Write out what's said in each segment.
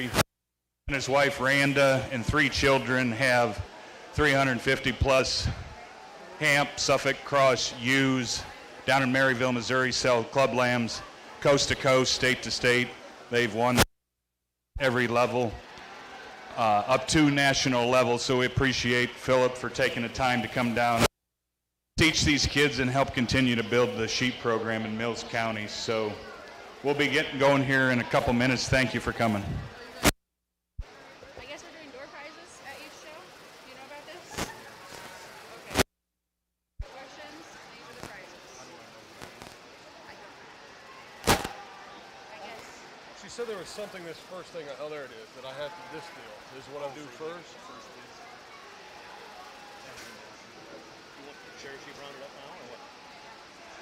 and his wife Randa and 3 children have 350 plus Hamp, Suffolk Cross ewes down in Maryville, Missouri, sell club lambs coast to coast, state to state. They've won every level up to national level, so we appreciate Philip for taking the time to come down, teach these kids, and help continue to build the sheep program in Mills County. So we'll be getting going here in a couple minutes. Thank you for coming. I guess we're doing door prizes at each show. Do you know about this? Okay. Questions? These are the prizes. I guess. She said there was something this first thing. Oh, there it is. That I have to this deal. This is what I do first. You want the cherry sheep rounded up now, or what?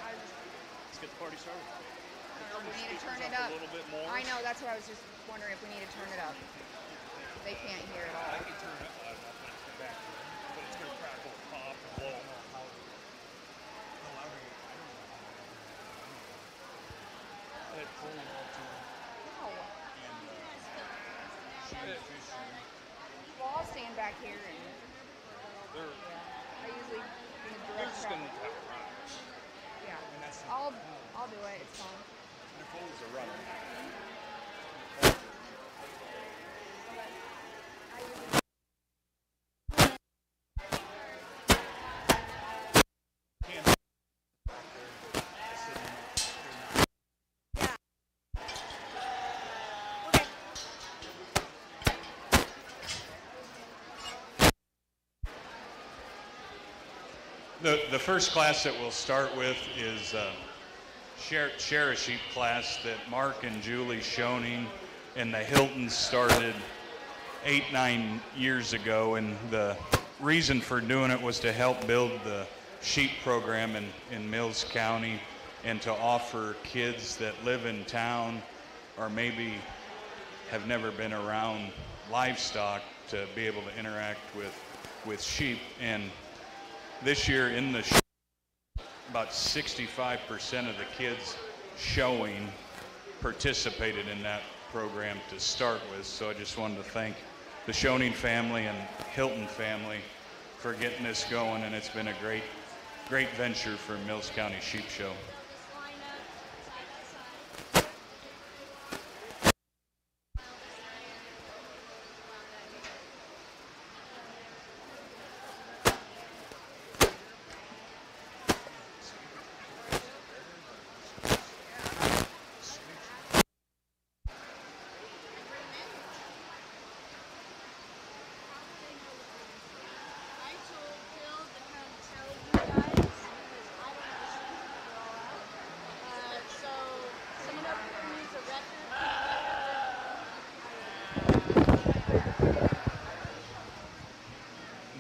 Let's get the party started. We need to turn it up. A little bit more. I know, that's what I was just wondering if we need to turn it up. They can't hear at all. I can turn it up loud enough when it's back, but it's going to crackle and pop and blow. Well, I'll stand back here and I usually in the direct shot. Yeah. I'll do it. It's fine. Nicole's a runner. The first class that we'll start with is Share a Sheep class that Mark and Julie Schoening and the Hiltons started 8-9 years ago, and the reason for doing it was to help build the sheep program in Mills County and to offer kids that live in town or maybe have never been around livestock to be able to interact with sheep. And this year in the about 65% of the kids showing participated in that program to start with. So I just wanted to thank the Schoening family and Hilton family for getting this going, and it's been a great venture for Mills County Sheep Show.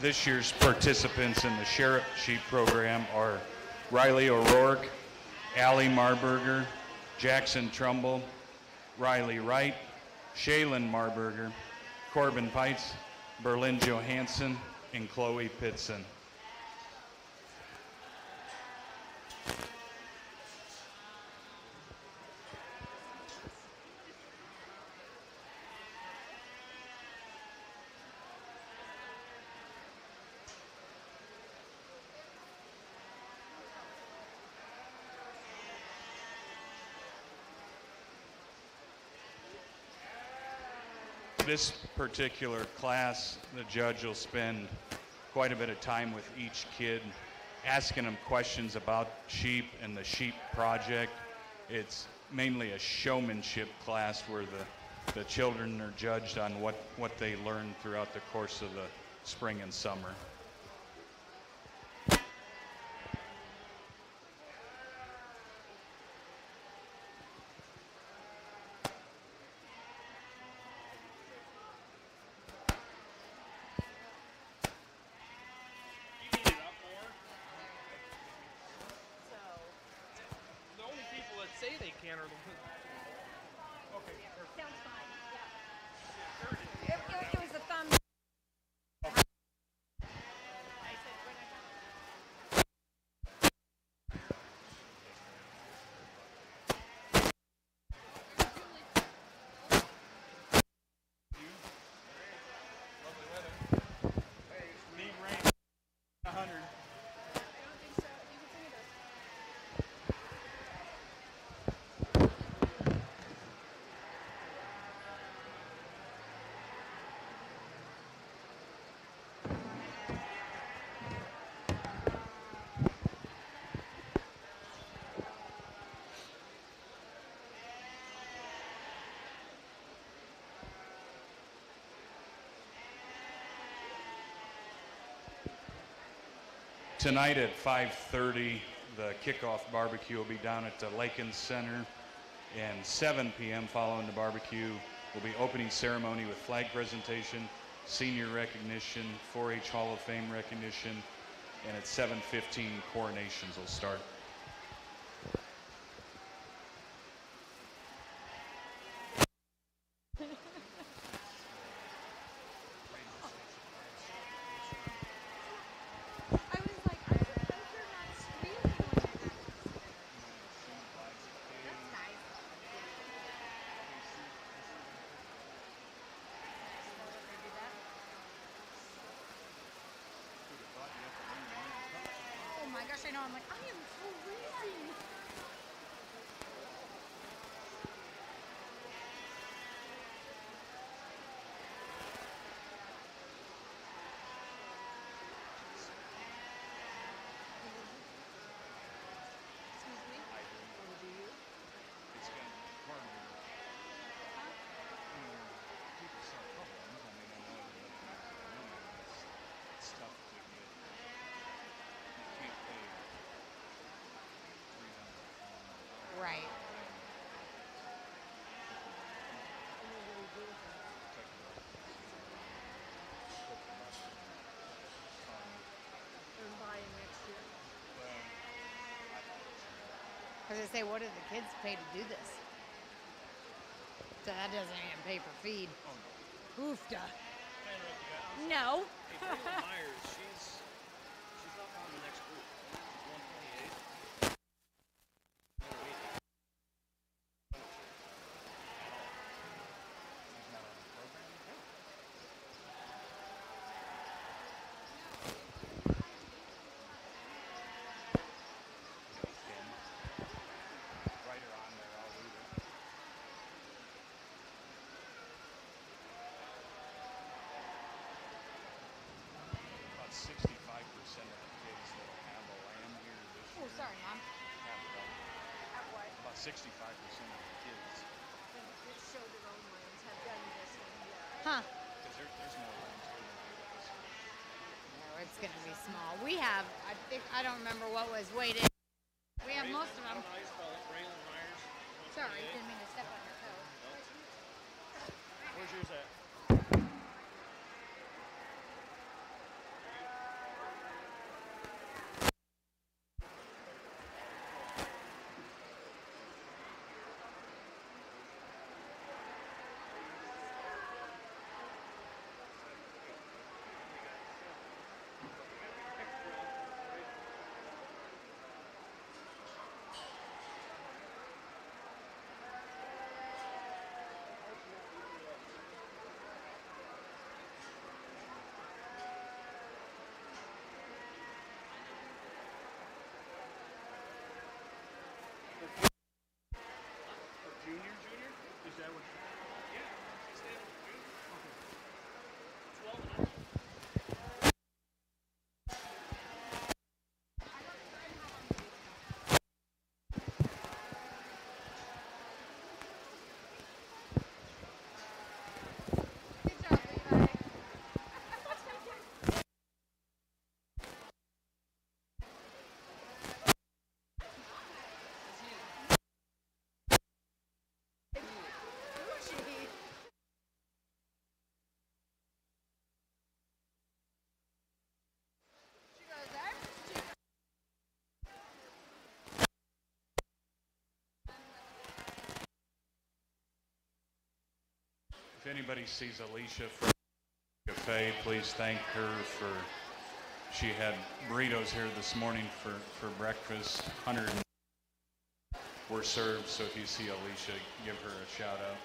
This year's participants in the Share a Sheep program are Riley O'Rourke, Allie Marburger, Jackson Trumbull, Riley Wright, Shaylin Marburger, Corbin Pites, Berlin Johansson, and Chloe Pitson. This particular class, the judge will spend quite a bit of time with each kid, asking them questions about sheep and the sheep project. It's mainly a showmanship class where the children are judged on what they learn throughout the course of the spring and summer. Tonight at 5:30, the kickoff barbecue will be down at the Lakens Center. And 7 p.m. following the barbecue will be opening ceremony with flag presentation, senior recognition, 4-H Hall of Fame recognition, and at 7:15 coronations will start. I was like, I'm surprised you're not squealing when you're having dinner. That's nice. Slow that they do that. Oh my gosh, I know. I'm like, I am freezing. Excuse me? Oh, do you? It's been hard to, people sell couple ones. I mean, I know everybody knows the number, but it's tough to get. You can't pay $300. Right. And buying next year. I was gonna say, what do the kids pay to do this? So that doesn't even pay for feed. Oofda. No. Hey, Braylon Myers, she's up on the next group. 128. Right around there, I'll read it. About 65% of the kids that'll have a lamb here this Oh, year sorry, Mom. have it up. At what? About 65% of the kids, That show their own lands have done this one, yeah. Huh. because there's more lambs here than there was. No, it's gonna be small. We have, I don't remember what was weighted. We have most of I them. don't know how you spell it. Braylon Myers. Sorry, 128. didn't mean to step on your toe. Where's yours at? Junior? Is that what? Yeah. She's staying with junior. 12 and up. Good job, Levi. Gucci. She goes, I'm cheap. If anybody sees Alicia from Cafe, please thank her for, she had burritos here this morning for breakfast. 100 were served, so if you see Alicia, give her a shout out.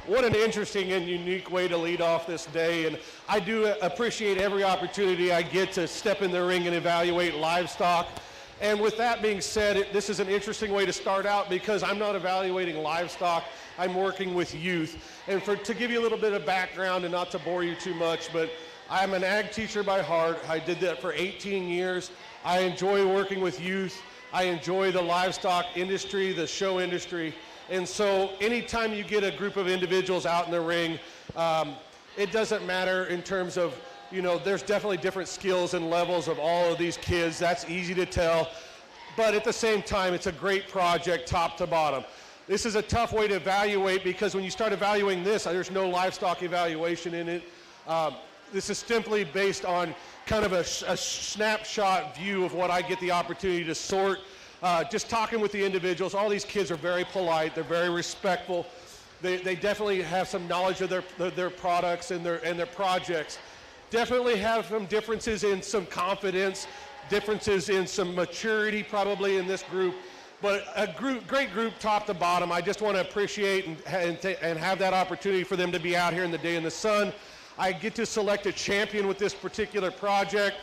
What an interesting and unique way to lead off this day. And I do appreciate every opportunity I get to step in the ring and evaluate livestock. And with that being said, this is an interesting way to start out because I'm not evaluating livestock. I'm working with youth. And to give you a little bit of background and not to bore you too much, but I'm an ag teacher by heart. I did that for 18 years. I enjoy working with youth. I enjoy the livestock industry, the show industry. And so anytime you get a group of individuals out in the ring, it doesn't matter in terms of, you know, there's definitely different skills and levels of all of these kids. That's easy to tell. But at the same time, it's a great project top to bottom. This is a tough way to evaluate because when you start evaluating this, there's no livestock evaluation in it. This is simply based on kind of a snapshot view of what I get the opportunity to sort. Just talking with the individuals, all these kids are very polite, they're very respectful. They definitely have some knowledge of their products and their projects. Definitely have some differences in some confidence, differences in some maturity probably in this group. But a great group top to bottom. I just want to appreciate and have that opportunity for them to be out here in the day in the sun. I get to select a champion with this particular project.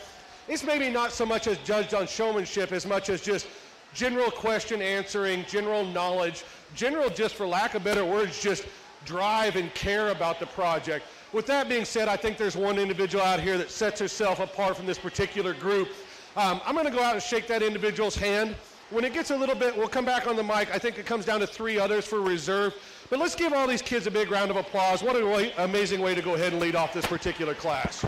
It's maybe not so much as judged on showmanship as much as just general question answering, general knowledge, general, just for lack of better words, just drive and care about the project. With that being said, I think there's one individual out here that sets herself apart from this particular group. I'm going to go out and shake that individual's hand. When it gets a little bit, we'll come back on the mic. I think it comes down to 3 others for reserve. But let's give all these kids a big round of applause. What an amazing way to go ahead and lead off this particular class.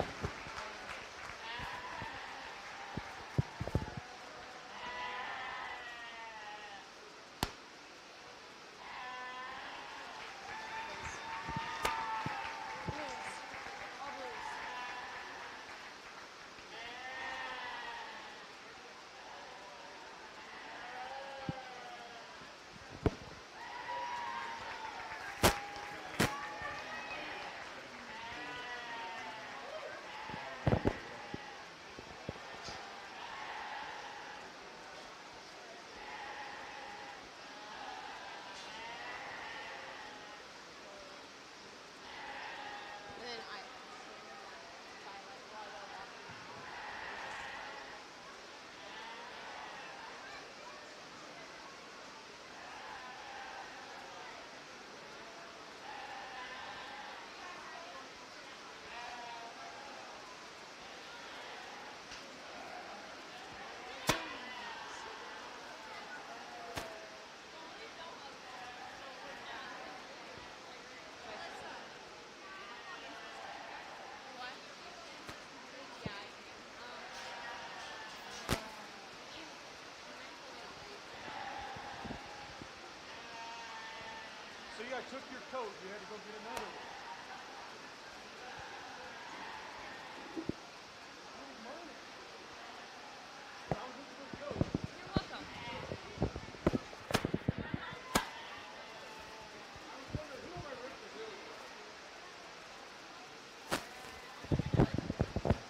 I took your coat. You had to go get another one.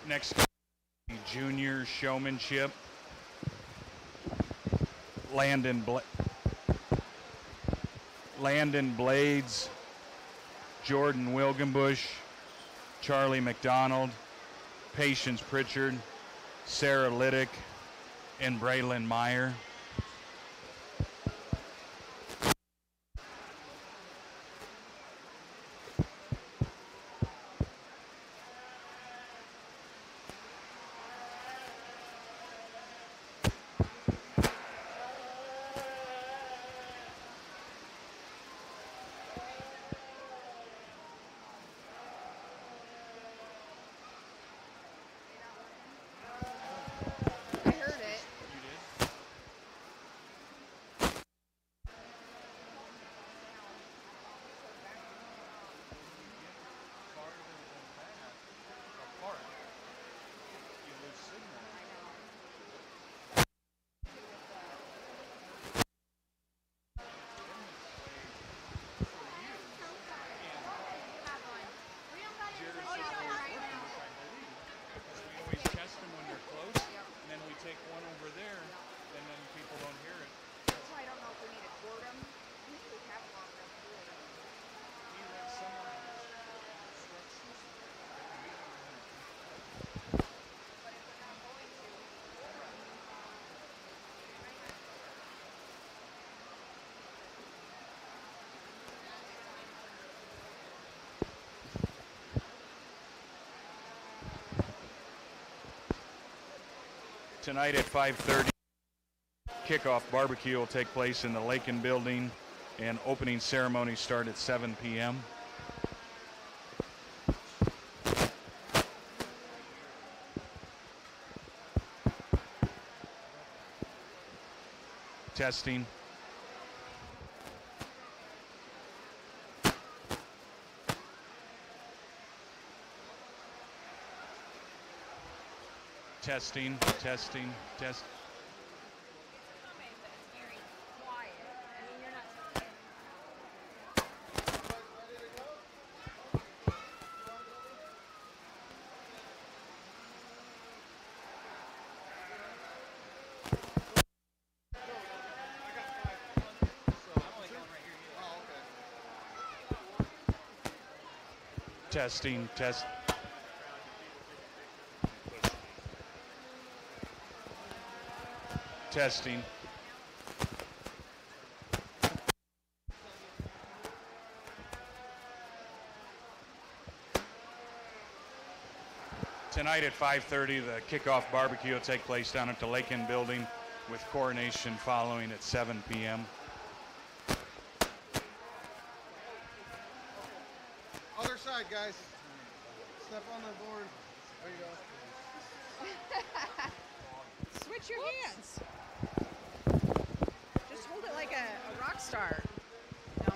Next, junior showmanship. Landon Blades, Jordan Wilgenbush, Charlie McDonald, Patience Pritchard, Sarah Liddick, and Braylon Meyer. Tonight at 5:30, kickoff barbecue will take place in the Lakin building, and opening ceremony start at 7 p.m. Testing. Testing, testing, test. Coming, but it's very quiet. I mean, you're not telling me. Testing, test. Testing. Tonight at 5:30, the kickoff barbecue will take place down at the Lakin building, with coronation following at 7 p.m. Other side, guys. Step on the board. There you go. Switch your hands. Just hold it like a rock star. No?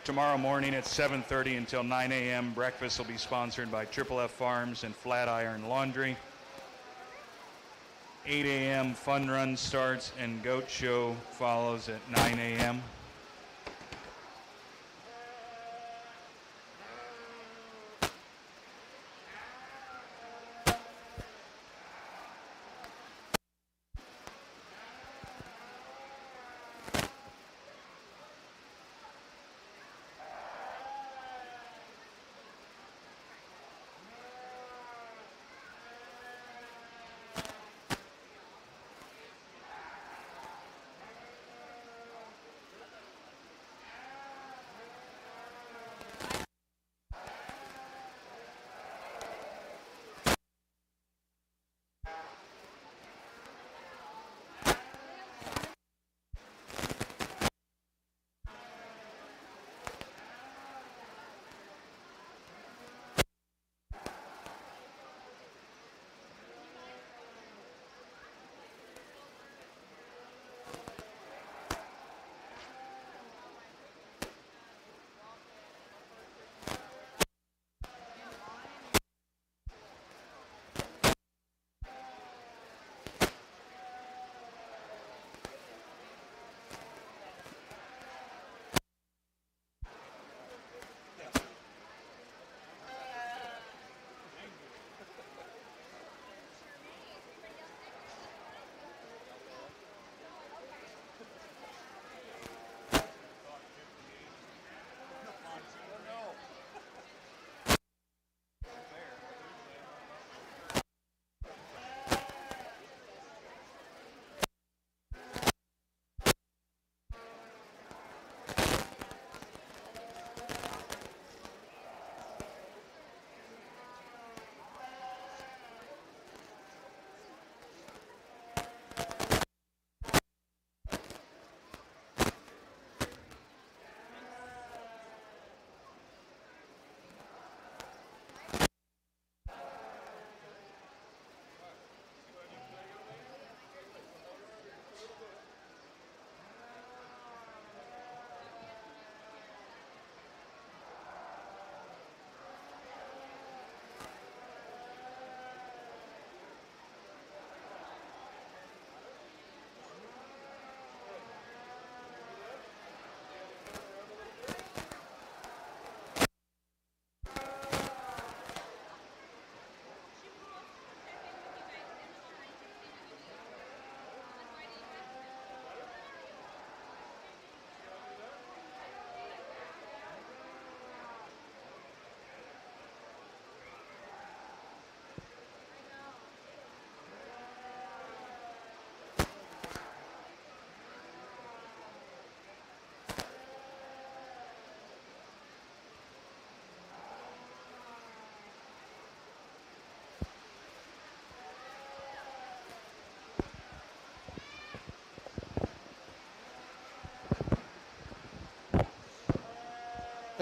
Tomorrow morning at 7:30 until 9 a.m., breakfast will be sponsored by Triple F Farms and Flatiron Laundry. 8 a.m. fun run starts and goat show follows at 9 a.m.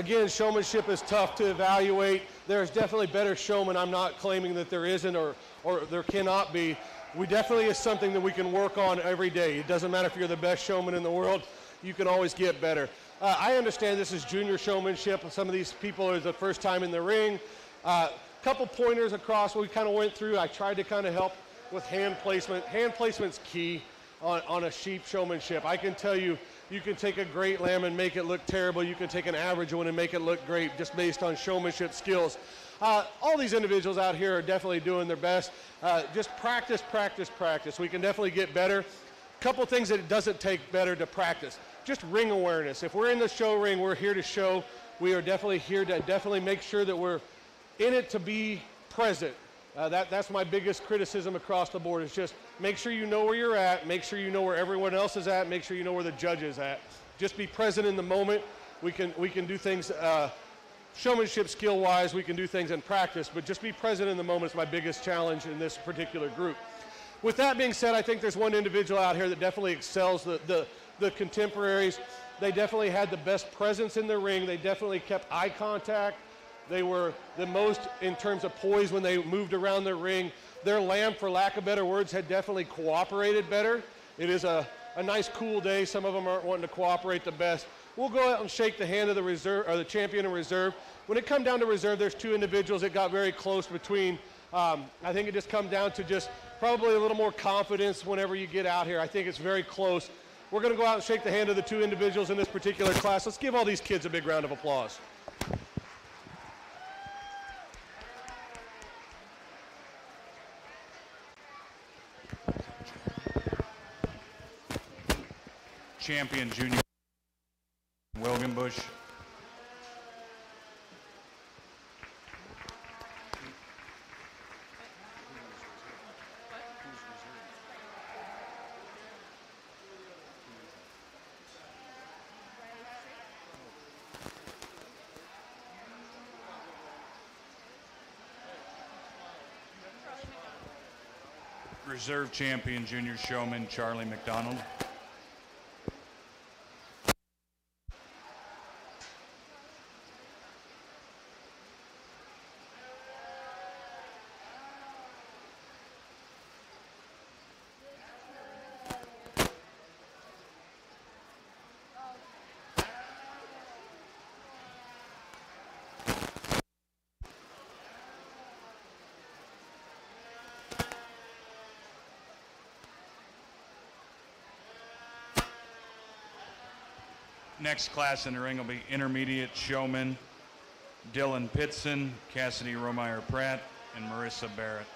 Again, showmanship is tough to evaluate. There's definitely better showmen. I'm not claiming that there isn't or there cannot be. We definitely is something that we can work on every day. It doesn't matter if you're the best showman in the world, you can always get better. I understand this is junior showmanship. Some of these people are the first time in the ring. Couple pointers across what we kind of went through. I tried to kind of help with hand placement. Hand placement's key on a sheep showmanship. I can tell you, you can take a great lamb and make it look terrible. You can take an average one and make it look great just based on showmanship skills. All these individuals out here are definitely doing their best. Just practice, practice, practice. We can definitely get better. Couple things that it doesn't take better to practice. Just ring awareness. If we're in the show ring, we're here to show. We are definitely here to definitely make sure that we're in it to be present. That's my biggest criticism across the board is just make sure you know where you're at, make sure you know where everyone else is at, make sure you know where the judge is at. Just be present in the moment. We can do things showmanship skill-wise, we can do things in practice, but just be present in the moment is my biggest challenge in this particular group. With that being said, I think there's one individual out here that definitely excels the contemporaries. They definitely had the best presence in the ring. They definitely kept eye contact. They were the most in terms of poise when they moved around the ring. Their lamb, for lack of better words, had definitely cooperated better. It is a nice, cool day. Some of them aren't wanting to cooperate the best. We'll go out and shake the hand of the reserve or the champion in reserve. When it come down to reserve, there's two individuals that got very close between. I think it just comes down to just probably a little more confidence whenever you get out here. I think it's very close. We're going to go out and shake the hand of the two individuals in this particular class. Let's give all these kids a big round of applause. Champion junior Wilgenbush. Reserve champion junior showman Charlie McDonald. Next class in the ring will be intermediate showmen Dylan Pitson, Cassidy Romeyer Pratt, and Marissa Barrett.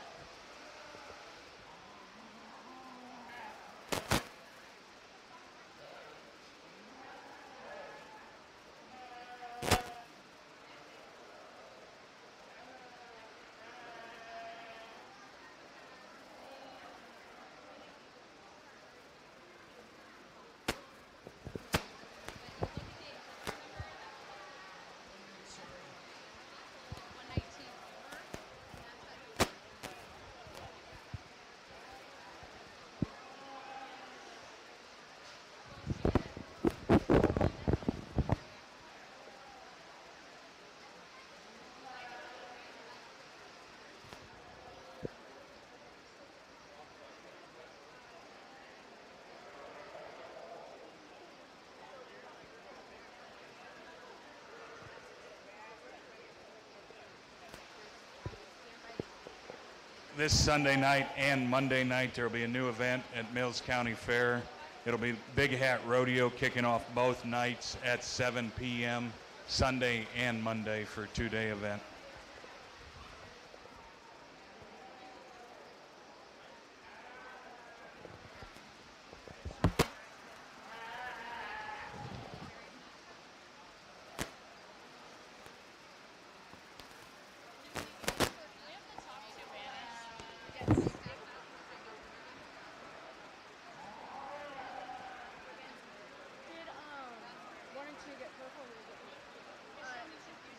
This Sunday night and Monday night, there will be a new event at Mills County Fair. It'll be Big Hat Rodeo kicking off both nights at 7 p.m. Sunday and Monday for a two-day event.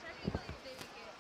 Technically, they get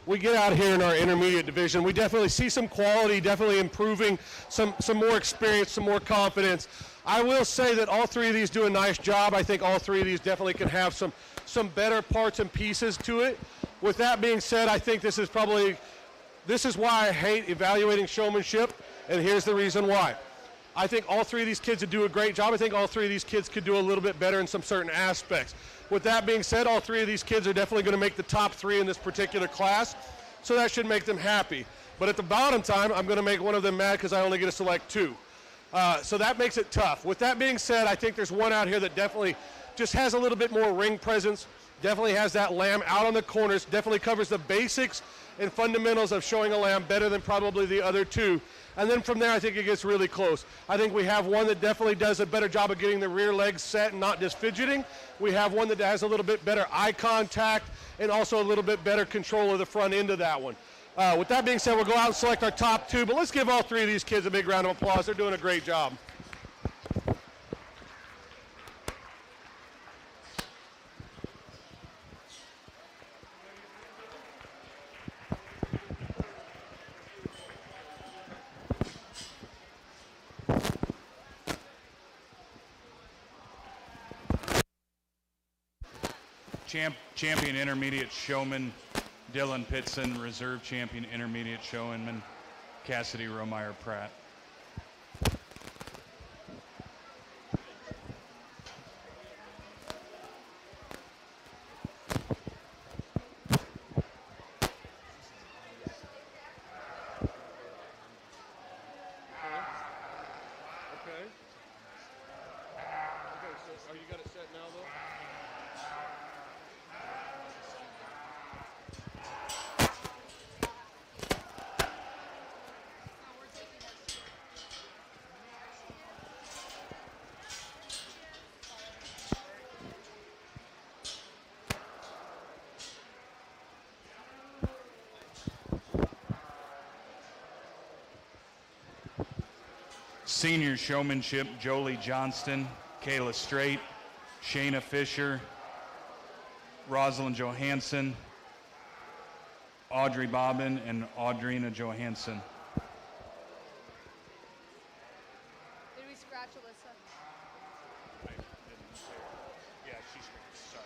we get out here in our intermediate division, we definitely see some quality, definitely improving, some more experience, some more confidence. I will say that all three of these do a nice job. I think all three of these definitely can have some better parts and pieces to it. With that being said, I think this is why I hate evaluating showmanship, and here's the reason why. I think all three of these kids would do a great job. I think all three of these kids could do a little bit better in some certain aspects. With that being said, all three of these kids are definitely going to make the top three in this particular class, so that should make them happy. But at the bottom time, I'm going to make one of them mad because I only get to select two. So that makes it tough. With that being said, I think there's one out here that definitely just has a little bit more ring presence, definitely has that lamb out on the corners, definitely covers the basics and fundamentals of showing a lamb better than probably the other two. And then from there, I think it gets really close. I think we have one that definitely does a better job of getting the rear legs set and not just fidgeting. We have one that has a little bit better eye contact and also a little bit better control of the front end of that one. With that being said, we'll go out and select our top two, but let's give all three of these kids a big round of applause. They're doing a great job. Champion intermediate showman Dylan Pitson, reserve champion intermediate showman Cassidy Romeyer Pratt. So you got it set now, though? Senior showmanship Jolie Johnston, Kayla Straight, Shayna Fisher, Rosalind Johansson, Audrey Bobbin, and Audrina Johansson. Did we scratch Alyssa? Yeah, she's sorry.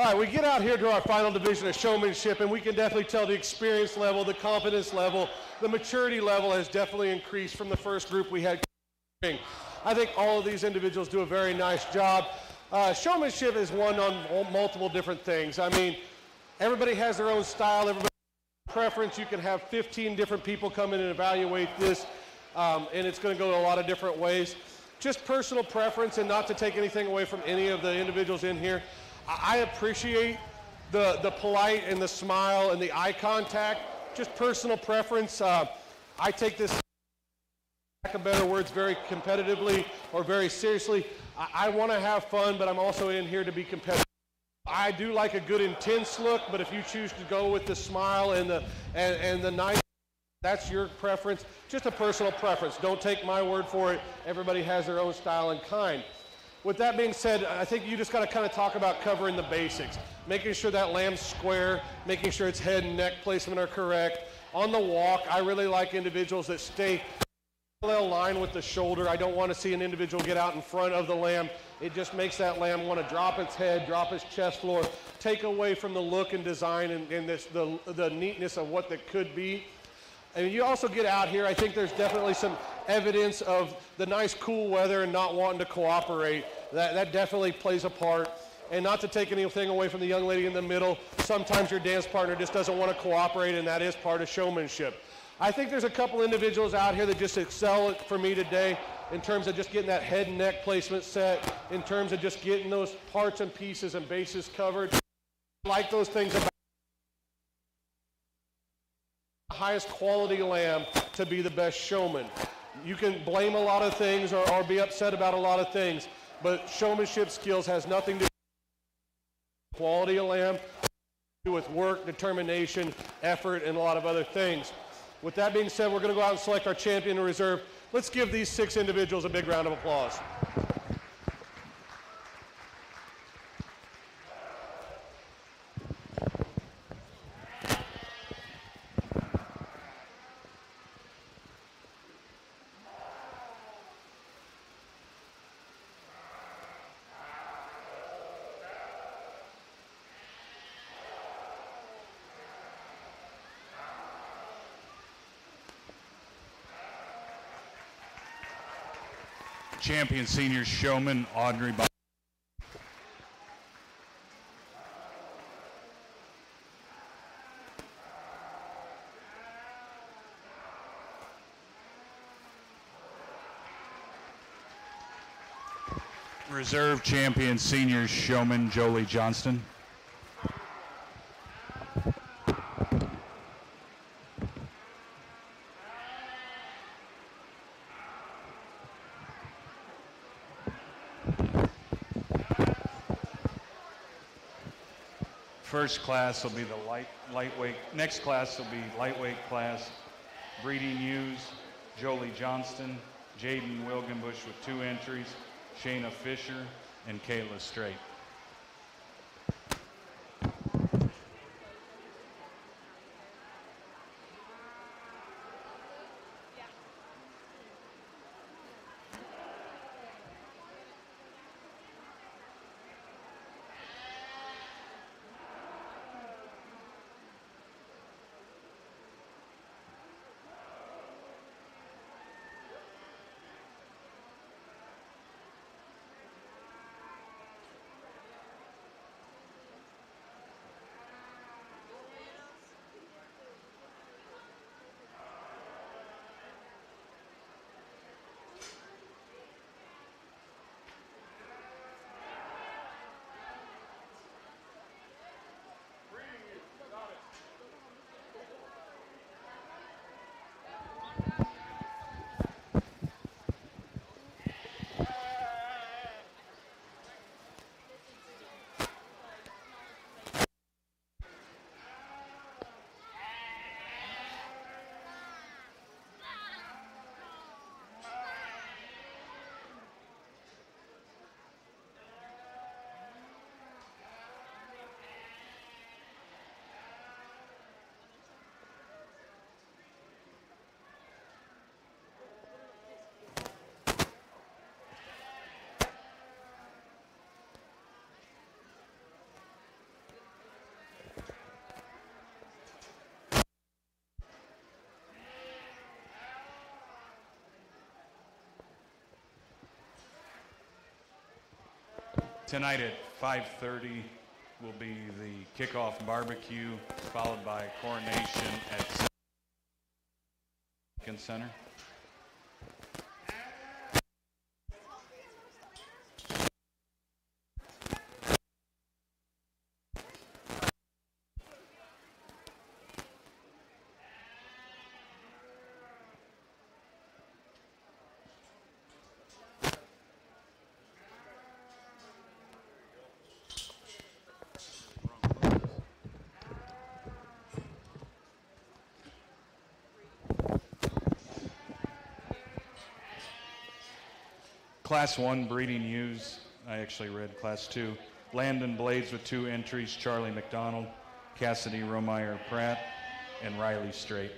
All right, we get out here to our final division of showmanship, and we can definitely tell the experience level, the confidence level, the maturity level has definitely increased from the first group we had. I think all of these individuals do a very nice job. Showmanship is won on multiple different things. I mean, everybody has their own style, everybody has their preference. You can have 15 different people come in and evaluate this, and it's going to go a lot of different ways. Just personal preference, and not to take anything away from any of the individuals in here. I appreciate the polite and the smile and the eye contact, just personal preference. I take this, lack of better words, very competitively or very seriously. I want to have fun, but I'm also in here to be competitive. I do like a good intense look, but if you choose to go with the smile and the nice, that's your preference. Just a personal preference. Don't take my word for it. Everybody has their own style and kind. With that being said, I think you just got to kind of talk about covering the basics, making sure that lamb's square, making sure its head and neck placement are correct. On the walk, I really like individuals that stay parallel line with the shoulder. I don't want to see an individual get out in front of the lamb. It just makes that lamb want to drop its head, drop its chest floor, take away from the look and design and the neatness of what that could be. And you also get out here, I think there's definitely some evidence of the nice cool weather and not wanting to cooperate. That definitely plays a part. And not to take anything away from the young lady in the middle, sometimes your dance partner just doesn't want to cooperate, and that is part of showmanship. I think there's a couple individuals out here that just excel for me today in terms of just getting that head and neck placement set, in terms of just getting those parts and pieces and bases covered. I like those things about the highest quality lamb to be the best showman. You can blame a lot of things or be upset about a lot of things, but showmanship skills has nothing to do with quality of lamb, to do with work, determination, effort, and a lot of other things. With that being said, we're going to go out and select our champion in reserve. Let's give these 6 individuals a big round of applause. Champion senior showman Audrey Bob. Reserve champion senior showman Jolie Johnston. First class will be the lightweight. Next class will be lightweight class. Breeding ewes, Jolie Johnston, Jaden Wilgenbush with 2 entries, Shayna Fisher, and Kayla Straight. Tonight at 5:30 will be the kickoff barbecue, followed by coronation at Lincoln Center. Class 1 breeding ewes, I actually read Class 2. Landon Blades with 2 entries, Charlie McDonald, Cassidy Romeyer Pratt, and Riley Strait.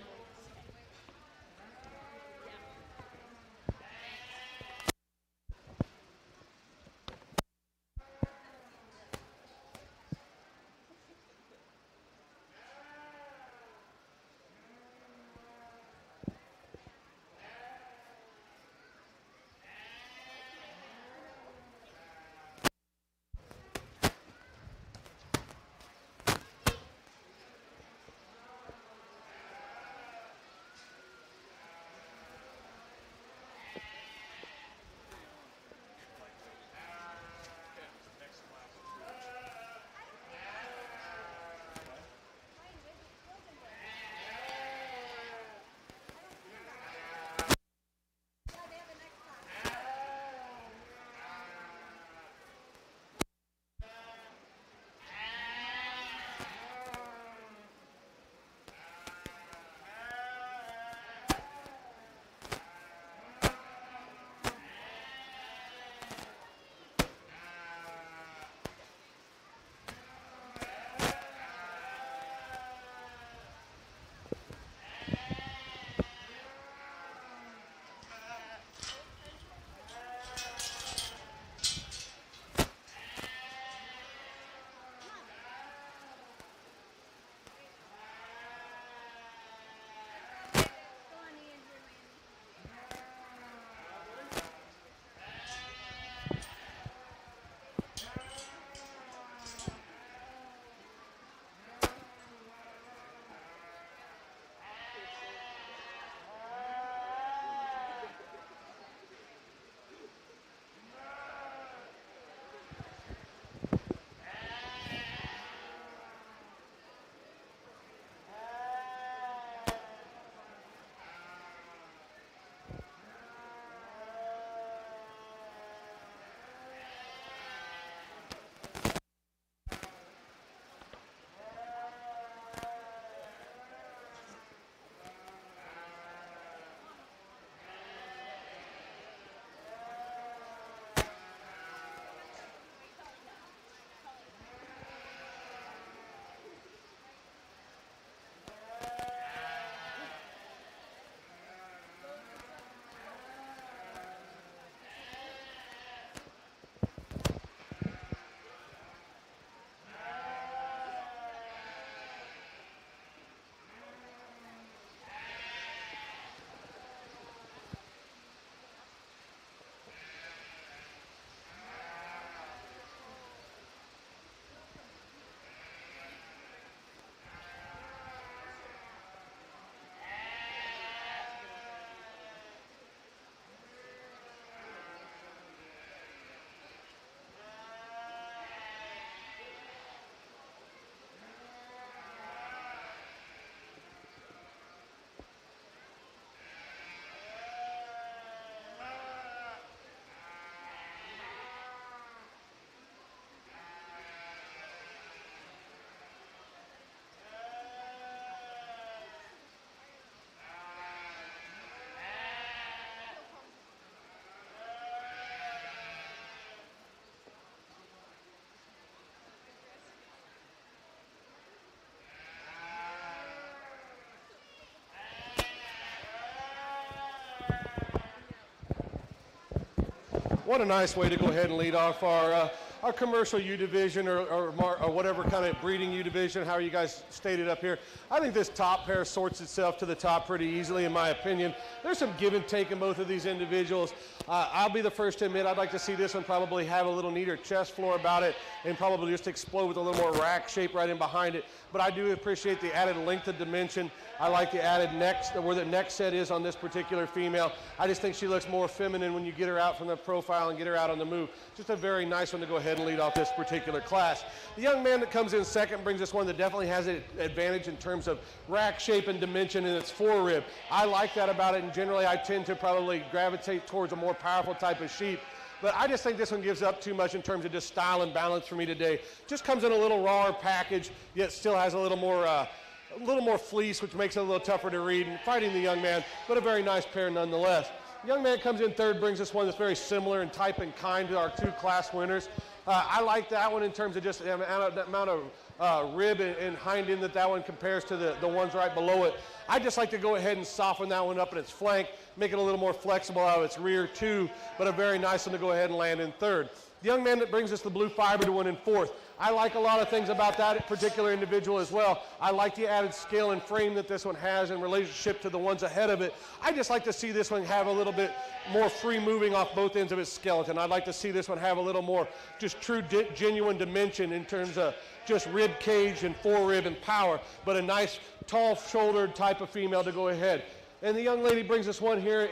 What a nice way to go ahead and lead off our our commercial U division or whatever kind of breeding U division, how you guys stated up here. I think this top pair sorts itself to the top pretty easily, in my opinion. There's some give and take in both of these individuals. I'll be the first to admit I'd like to see this one probably have a little neater chest floor about it and probably just explode with a little more rack shape right in behind it. But I do appreciate the added length of dimension. I like the added neck, where the neck set is on this particular female. I just think she looks more feminine when you get her out from the profile and get her out on the move. Just a very nice one to go ahead and lead off this particular class. The young man that comes in second brings us one that definitely has an advantage in terms of rack shape and dimension in its forerib. I like that about it, and generally I tend to probably gravitate towards a more powerful type of sheep. But I just think this one gives up too much in terms of just style and balance for me today. Just comes in a little rawer package, yet still has a little more fleece, which makes it a little tougher to read. And fighting the young man, but a very nice pair nonetheless. The young man comes in third, brings us one that's very similar in type and kind to our two class winners. I like that one in terms of just the amount of rib and hind end that one compares to the ones right below it. I just like to go ahead and soften that one up in its flank, make it a little more flexible out of its rear too, but a very nice one to go ahead and land in third. The young man that brings us the blue fiber to win in fourth. I like a lot of things about that particular individual as well. I like the added scale and frame that this one has in relationship to the ones ahead of it. I just like to see this one have a little bit more free moving off both ends of its skeleton. I'd like to see this one have a little more just true genuine dimension in terms of just rib cage and forerib and power, but a nice tall shouldered type of female to go ahead. And the young lady brings us one here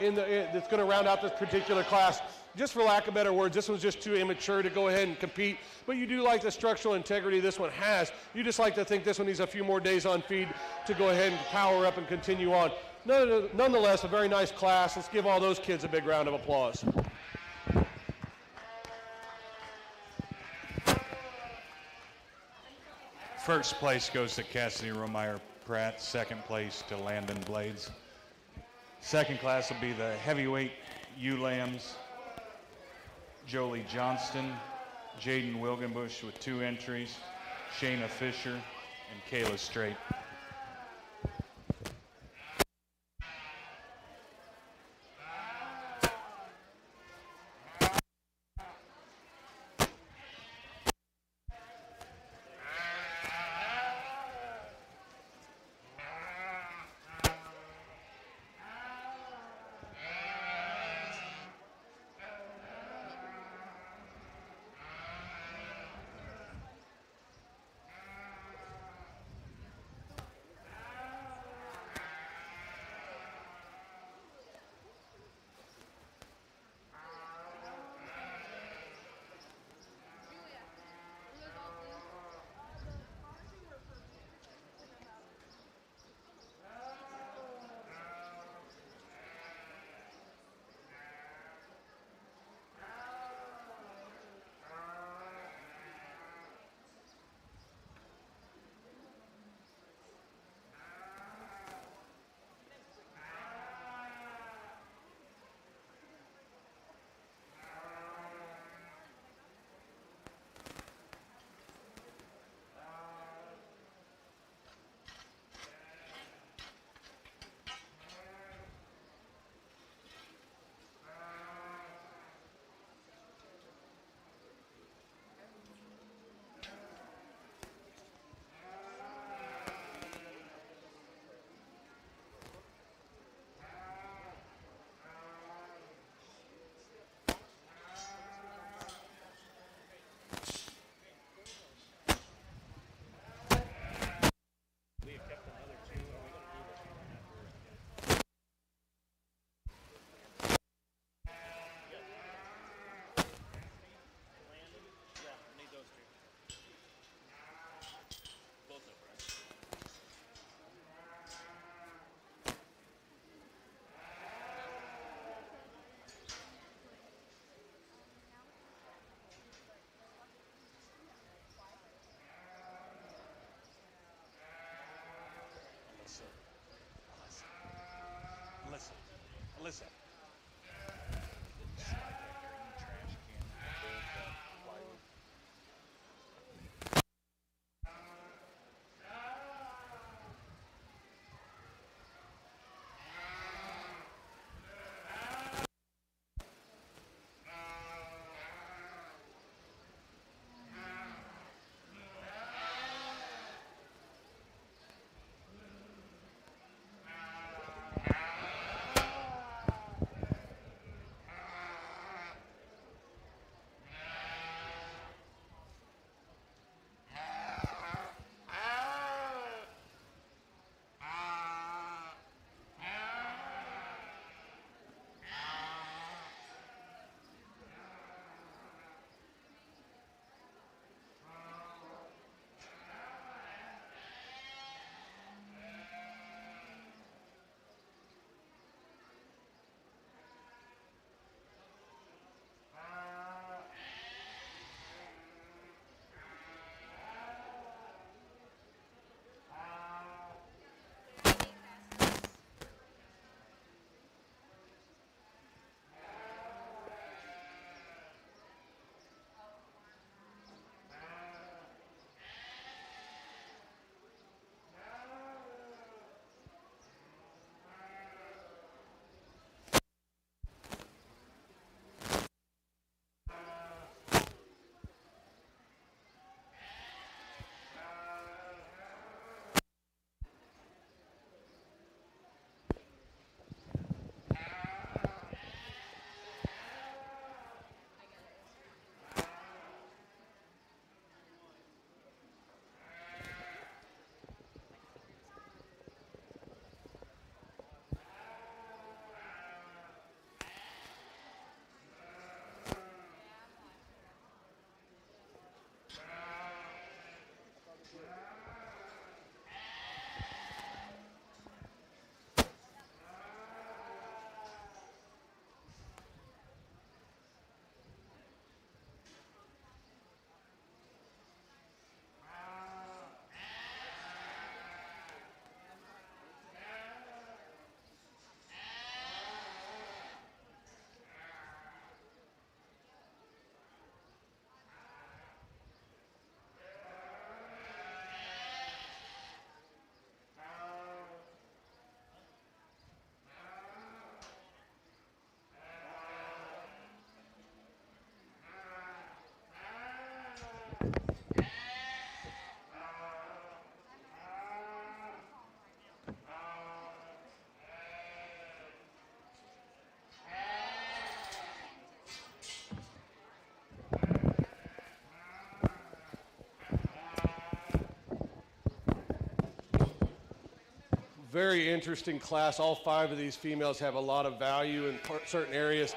that's going to round out this particular class. Just for lack of better words, this one's just too immature to go ahead and compete, but you do like the structural integrity this one has. You just like to think this one needs a few more days on feed to go ahead and power up and continue on. Nonetheless, a very nice class. Let's give all those kids a big round of applause. First place goes to Cassidy Romeyer Pratt. Second place to Landon Blades. Second class will be the heavyweight ewe-lambs. Jolie Johnston, Jaden Wilgenbush with 2 entries, Shayna Fisher, and Kayla Straight. Listen. Slide that green trash can in the plywood. Very interesting class. All 5 of these females have a lot of value in certain areas.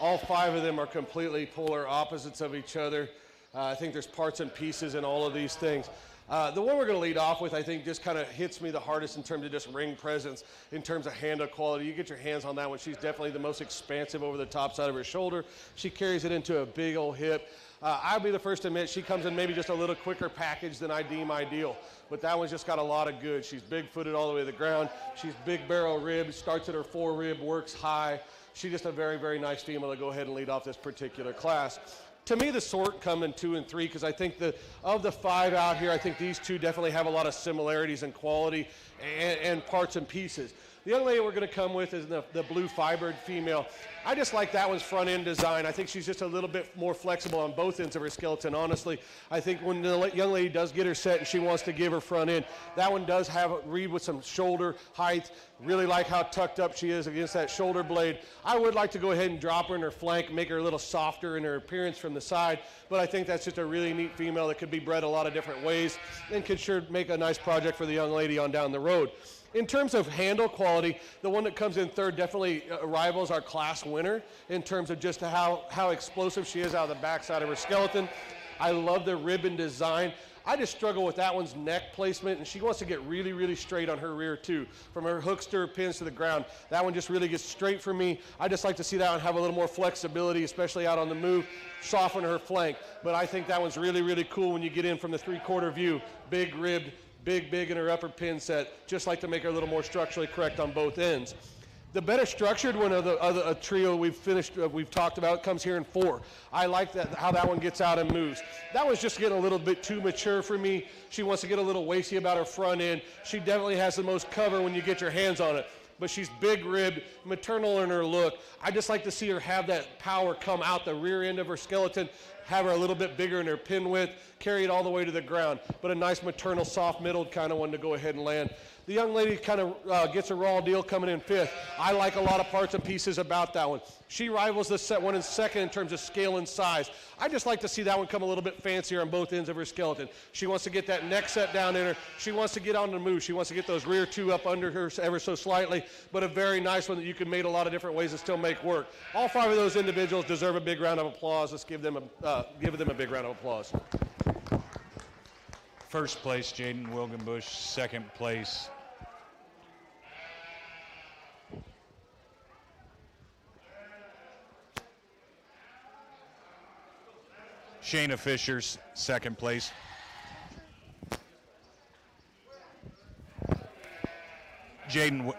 All 5 of them are completely polar opposites of each other. I think there's parts and pieces in all of these things. The one we're going to lead off with, I think, just kind of hits me the hardest in terms of just ring presence, in terms of handle quality. You get your hands on that one. She's definitely the most expansive over the top side of her shoulder. She carries it into a big old hip. I'll be the first to admit she comes in maybe just a little quicker package than I deem ideal. But that one's just got a lot of good. She's big-footed all the way to the ground. She's big barrel rib, starts at her 4 rib, works high. She's just a very, very nice female to go ahead and lead off this particular class. To me, the sort come in 2 and 3 because I think that of the 5 out here, I think these 2 definitely have a lot of similarities in quality and parts and pieces. The young lady we're going to come with is the blue fibered female. I just like that one's front end design. I think she's just a little bit more flexible on both ends of her skeleton, honestly. I think when the young lady does get her set and she wants to give her front end, that one does have a read with some shoulder height. Really like how tucked up she is against that shoulder blade. I would like to go ahead and drop her in her flank, make her a little softer in her appearance from the side, but I think that's just a really neat female that could be bred a lot of different ways and could sure make a nice project for the young lady on down the road. In terms of handle quality, the one that comes in third definitely rivals our class winner in terms of just how explosive she is out of the backside of her skeleton. I love the ribbon design. I just struggle with that one's neck placement, and she wants to get really, really straight on her rear too. From her hooks to her pins to the ground, that one just really gets straight for me. I just like to see that one have a little more flexibility, especially out on the move, soften her flank. But I think that one's really, really cool when you get in from the 3/4 view, big ribbed, big in her upper pin set, just like to make her a little more structurally correct on both ends. The better structured one of the other trio we've talked about comes here in 4. I like that how that one gets out and moves. That one's just getting a little bit too mature for me. She wants to get a little waisty about her front end. She definitely has the most cover when you get your hands on it. But she's big ribbed, maternal in her look. I just like to see her have that power come out the rear end of her skeleton, have her a little bit bigger in her pin width, carry it all the way to the ground, but a nice maternal, soft middled kind of one to go ahead and land. The young lady kind of gets a raw deal coming in 5th. I like a lot of parts and pieces about that one. She rivals the set one in 2nd in terms of scale and size. I just like to see that one come a little bit fancier on both ends of her skeleton. She wants to get that neck set down in her. She wants to get on the move. She wants to get those rear 2 up under her ever so slightly, but a very nice one that you can make a lot of different ways and still make work. All 5 of those individuals deserve a big round of applause. Let's give them a big round of applause. First place, Jaden Wilgenbush. Second place, Shayna Fisher. Second place, Jaden.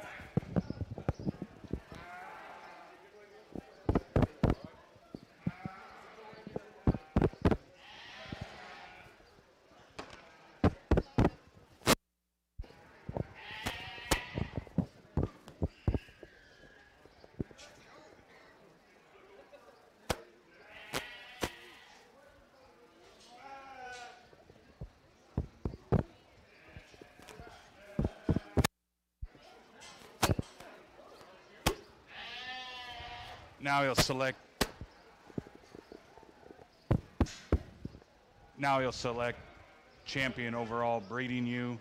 Now he'll select champion overall, Breeding You.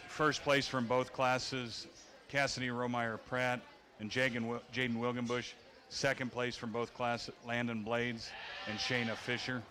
First place from both classes, Cassidy Romeyer Pratt and Jaden Wilgenbush. Second place from both classes, Landon Blades and Shayna Fisher.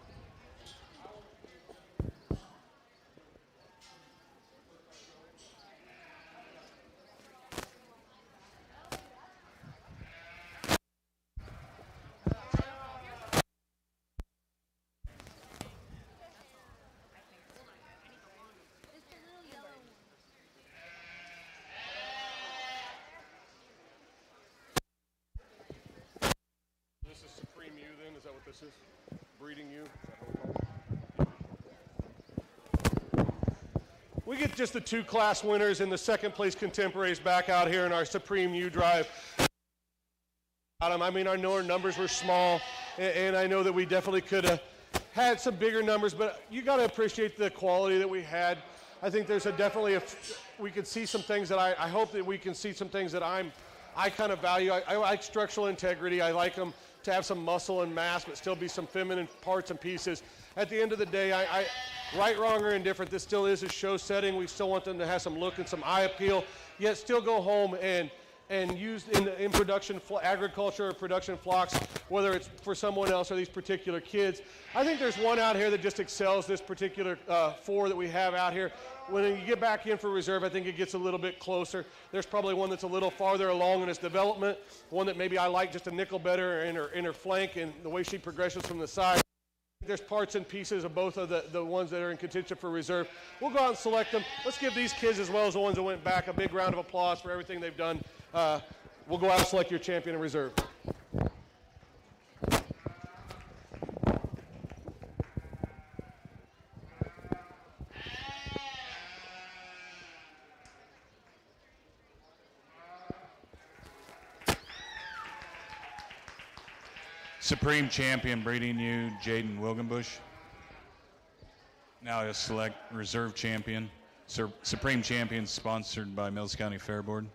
This is Breeding You. We get just the 2 class winners and the 2nd place contemporaries back out here in our Supreme U drive. I mean, I know our numbers were small, and I know that we definitely could have had some bigger numbers, but you got to appreciate the quality that we had. I think there's we could see some things that I hope that we can see some things that I kind of value. I like structural integrity. I like them to have some muscle and mass, but still be some feminine parts and pieces. At the end of the day, Right, wrong, or indifferent, this still is a show setting. We still want them to have some look and some eye appeal, yet still go home and use in production agriculture or production flocks, whether it's for someone else or these particular kids. I think there's one out here that just excels this particular 4 that we have out here. When you get back in for reserve, I think it gets a little bit closer. There's probably one that's a little farther along in its development, one that maybe I like just a nickel better in her flank and the way she progresses from the side. There's parts and pieces of both of the ones that are in contention for reserve. We'll go out and select them. Let's give these kids, as well as the ones that went back, a big round of applause for everything they've done. We'll go out and select your champion in reserve. Supreme Champion breeding you, Jaden Wilgenbush. Now you'll select Reserve Champion. Supreme Champion sponsored by Mills County Fair Board.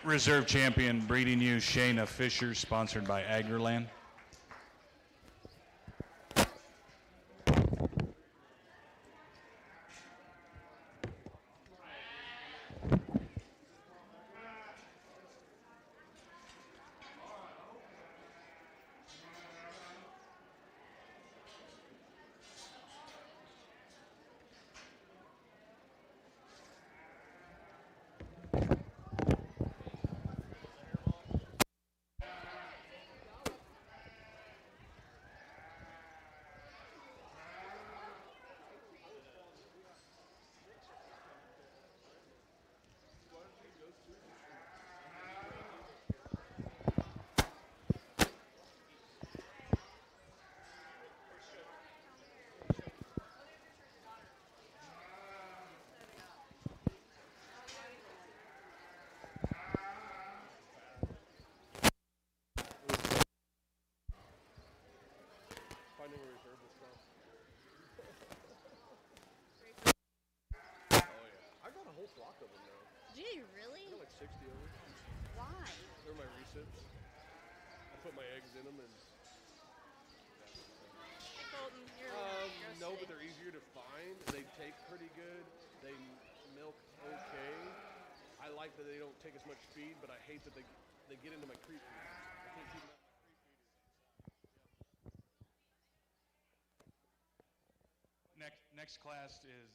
Reserve Champion breeding you, Shayna Fisher, sponsored by AgriLand. Flock of them now. Do you really? I got like 60 of them. Why? They're my recips. I put my eggs in them and. Hey, Colton, you're no, but they're easier to find. They take pretty good. They milk okay. I like that they don't take as much feed, but I hate that they get into my creep feeders. I can't keep them out of my creep feeders. Next class is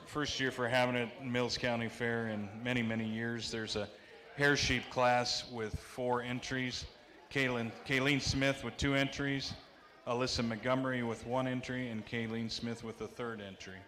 first year for having it in Mills County Fair in many years. There's a hair sheep class with 4 entries. Kayleen Smith with 2 entries, Alyssa Montgomery with 1 entry, and Kayleen Smith with the 3rd entry.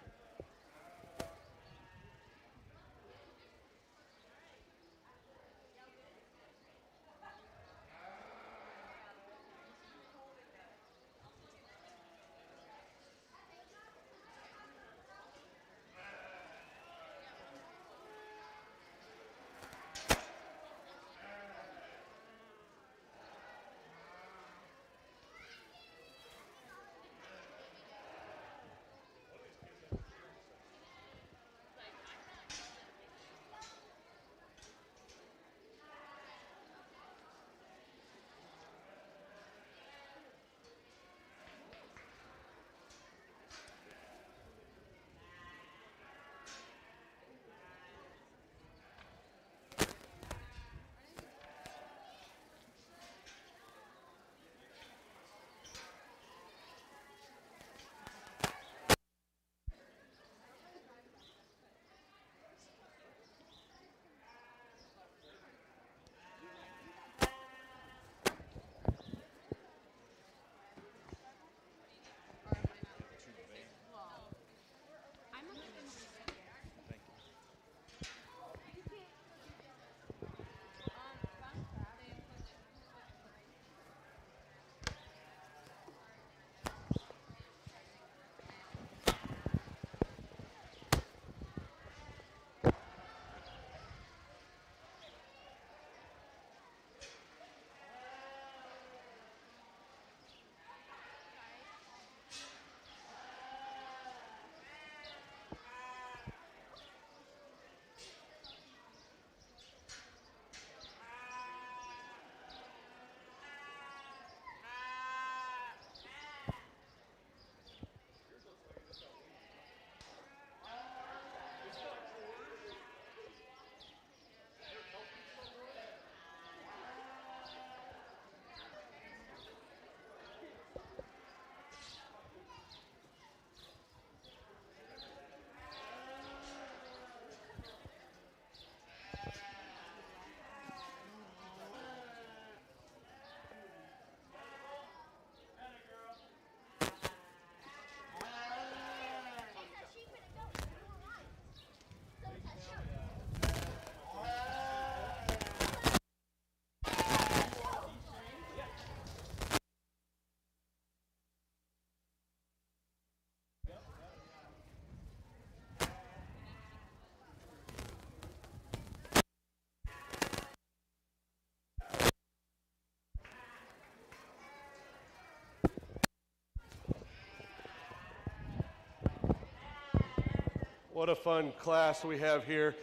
What a fun class we have here.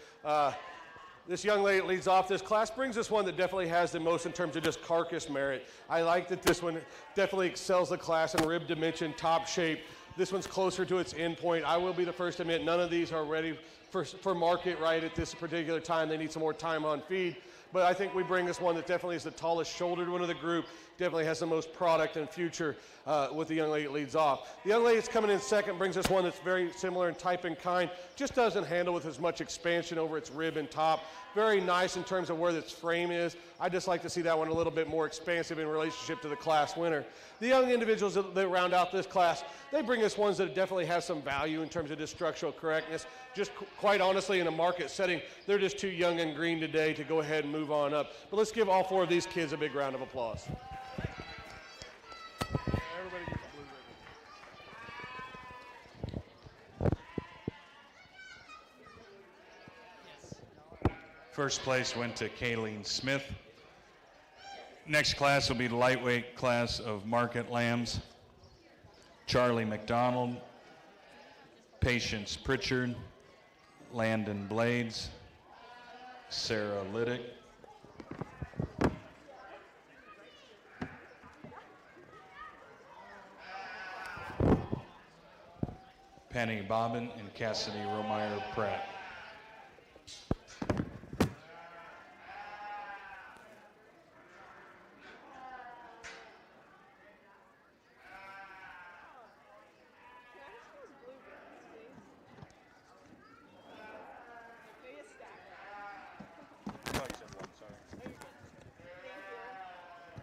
This young lady that leads off this class brings us one that definitely has the most in terms of just carcass merit. I like that this one definitely excels the class in rib dimension, top shape. This one's closer to its end point. I will be the first to admit none of these are ready for market right at this particular time. They need some more time on feed. But I think we bring this one that definitely is the tallest shouldered one of the group, definitely has the most product and future with the young lady that leads off. The young lady that's coming in second brings us one that's very similar in type and kind, just doesn't handle with as much expansion over its rib and top. Very nice in terms of where its frame is. I just like to see that one a little bit more expansive in relationship to the class winner. The young individuals that round out this class, they bring us ones that definitely have some value in terms of just structural correctness. Just quite honestly, in a market setting, they're just too young and green today to go ahead and move on up. But let's give all four of these kids a big round of applause. Everybody gets a blue ribbon. First place went to Kayleen Smith. Next class will be the lightweight class of Market Lambs. Charlie McDonald, Patience Pritchard, Landon Blades, Sarah Liddick, Penny Bobbin, and Cassidy Romeyer Pratt. Can I just use blue ribbons, please? Maybe a stack. I thought you said one, sorry. Oh, you're good. Thank you.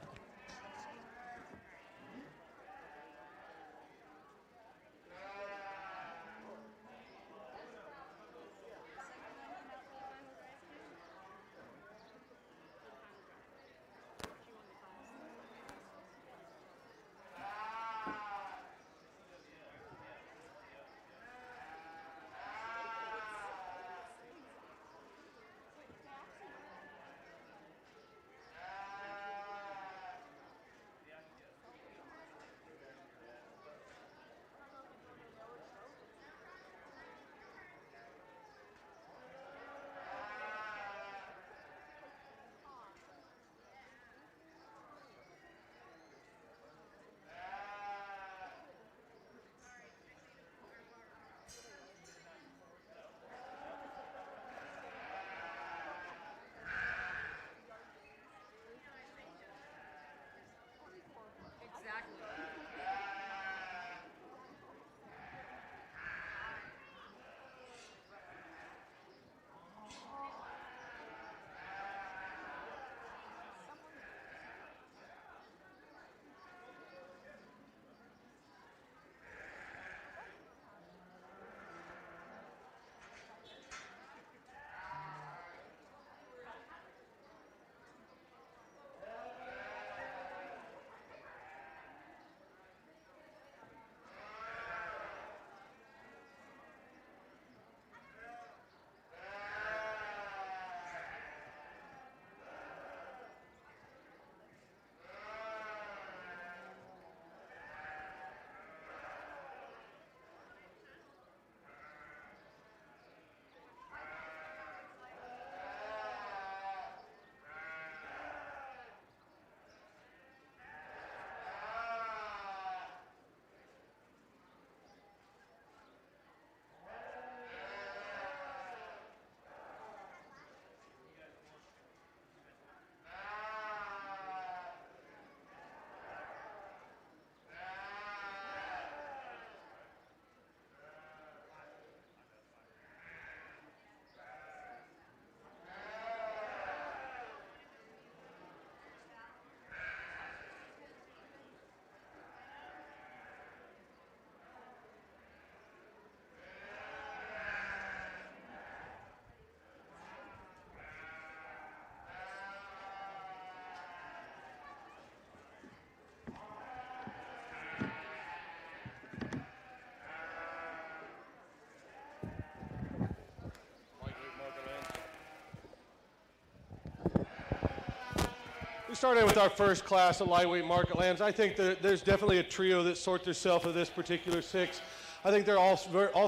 We started with our first class of lightweight market lambs. I think that there's definitely a trio that sort themselves of this particular six. I think they're all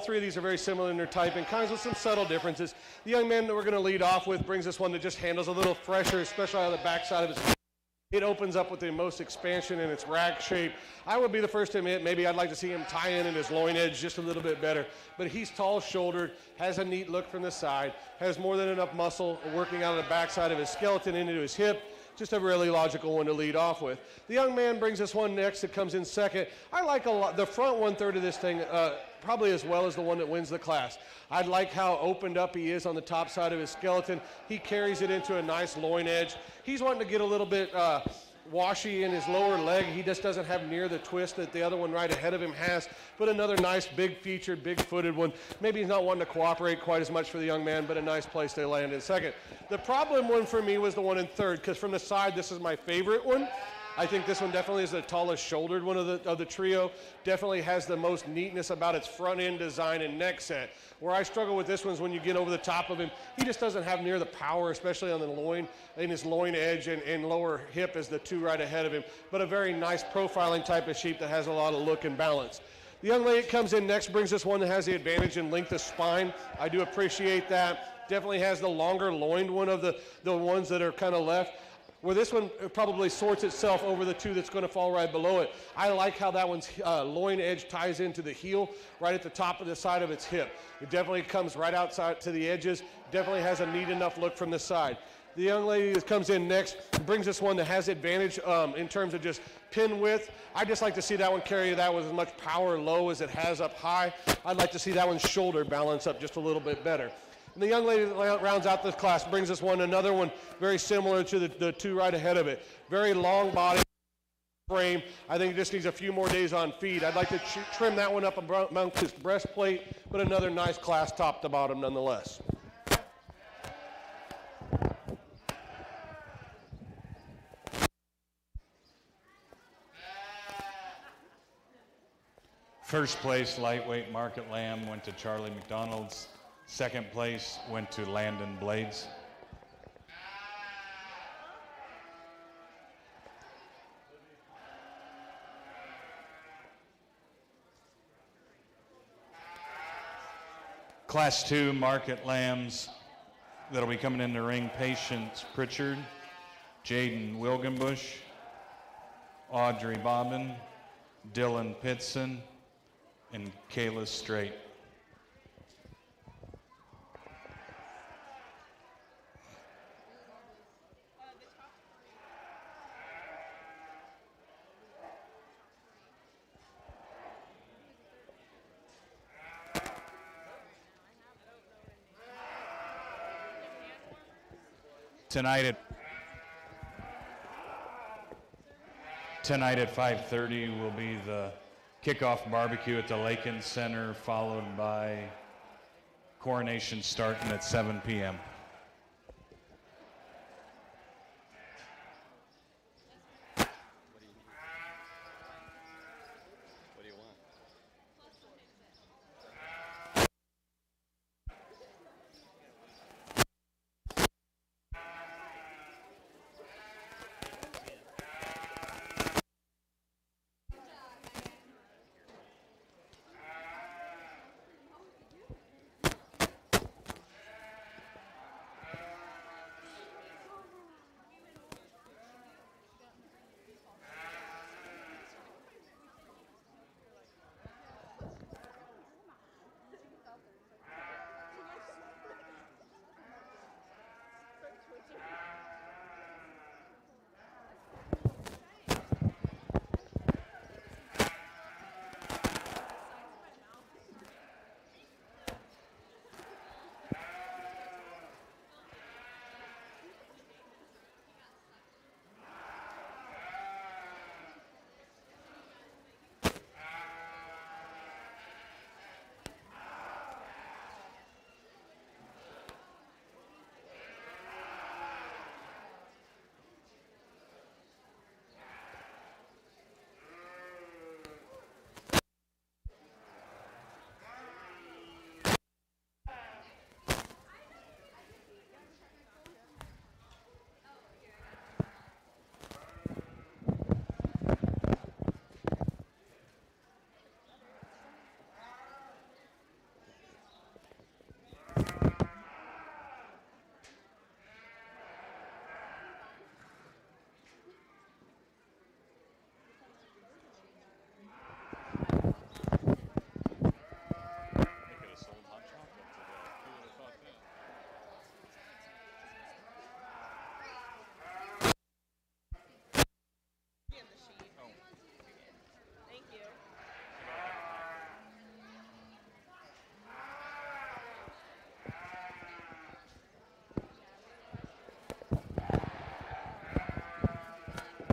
three of these are very similar in their type and kinds with some subtle differences. The young man that we're going to lead off with brings us one that just handles a little fresher, especially on the backside of his. It opens up with the most expansion in its rack shape. I would be the first to admit maybe I'd like to see him tie in his loin edge just a little bit better. But he's tall-shouldered, has a neat look from the side, has more than enough muscle working out of the backside of his skeleton into his hip. Just a really logical one to lead off with. The young man brings us one next that comes in second. I like a lot the front one-third of this thing probably as well as the one that wins the class. I like how opened up he is on the top side of his skeleton. He carries it into a nice loin edge. He's wanting to get a little bit washy in his lower leg. He just doesn't have near the twist that the other one right ahead of him has, but another nice big-featured, big-footed one. Maybe he's not wanting to cooperate quite as much for the young man, but a nice place to land in second. The problem one for me was the one in third, because from the side, this is my favorite one. I think this one definitely is the tallest shouldered one of the trio. Definitely has the most neatness about its front end design and neck set. Where I struggle with this one is when you get over the top of him, he just doesn't have near the power, especially on the loin, in his loin edge and lower hip as the two right ahead of him. But a very nice profiling type of sheep that has a lot of look and balance. The young lady that comes in next brings us one that has the advantage in length of spine. I do appreciate that. Definitely has the longer loined one of the ones that are kind of left. Where this one probably sorts itself over the two that's going to fall right below it. I like how that one's loin edge ties into the heel right at the top of the side of its hip. It definitely comes right outside to the edges. Definitely has a neat enough look from the side. The young lady that comes in next brings us one that has advantage in terms of just pin width. I just like to see that one carry that with as much power low as it has up high. I'd like to see that one's shoulder balance up just a little bit better. And the young lady that rounds out this class brings us another one very similar to the two right ahead of it. Very long body frame. I think it just needs a few more days on feed. I'd like to trim that one up amongst his breastplate, but another nice class top to bottom nonetheless. First place, lightweight Market Lamb, went to Charlie McDonald's. Second place went to Landon Blades. Class 2 Market Lambs that'll be coming in the ring: Patience Pritchard, Jaden Wilgenbush, Audrey Bobbin, Dylan Pitson, and Kayla Straight. Tonight at 5:30 will be the kickoff barbecue at the Lakin Center, followed by coronation starting at 7 p.m. What do you want?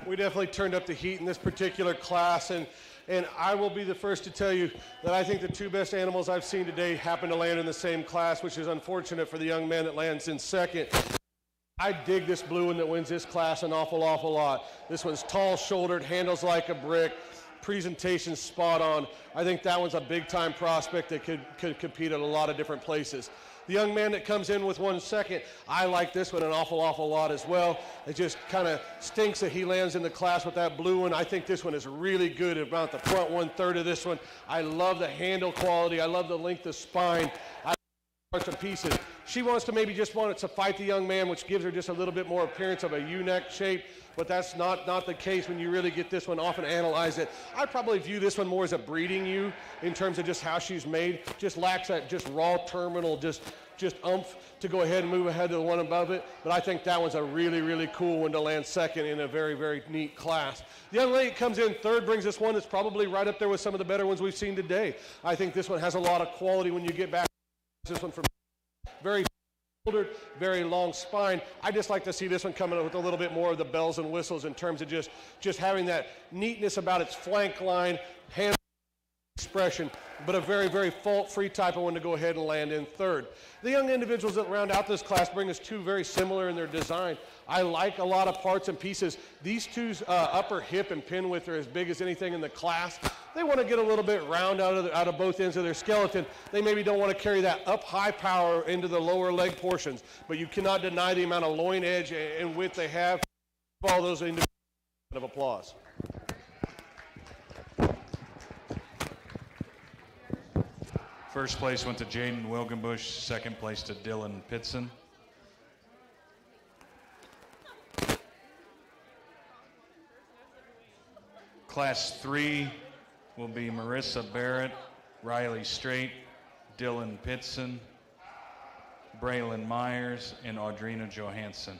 We definitely turned up the heat in this particular class, and I will be the first to tell you that I think the two best animals I've seen today happen to land in the same class, which is unfortunate for the young man that lands in second. I dig this blue one that wins this class an awful lot. This one's tall-shouldered, handles like a brick, presentation spot on. I think that one's a big-time prospect that could compete at a lot of different places. The young man that comes in with 1 second, I like this one an awful lot as well. It just kind of stinks that he lands in the class with that blue one. I think this one is really good about the front 1/3 of this one. I love the handle quality. I love the length of spine. I love parts and pieces. She wants to maybe just want to fight the young man, which gives her just a little bit more appearance of a U-neck shape, but that's not the case when you really get this one off and analyze it. I probably view this one more as a breeding ewe in terms of just how she's made. Just lacks that just raw terminal, just oomph to go ahead and move ahead to the one above it. But I think that one's a really cool one to land second in a very neat class. The young lady that comes in third brings us one that's probably right up there with some of the better ones we've seen today. I think this one has a lot of quality when you get back. This one from very shouldered, very long spine. I just like to see this one coming with a little bit more of the bells and whistles in terms of just having that neatness about its flank line, hand expression, but a very fault-free type of one to go ahead and land in third. The young individuals that round out this class bring us two very similar in their design. I like a lot of parts and pieces. These two's upper hip and pin width are as big as anything in the class. They want to get a little bit round out of both ends of their skeleton. They maybe don't want to carry that up high power into the lower leg portions, but you cannot deny the amount of loin edge and width they have. All those individuals of applause. First place went to Jaden Wilgenbush, second place to Dylan Pitson. Class 3 will be Marissa Barrett, Riley Straight, Dylan Pitson, Braylon Myers, and Audrina Johansson.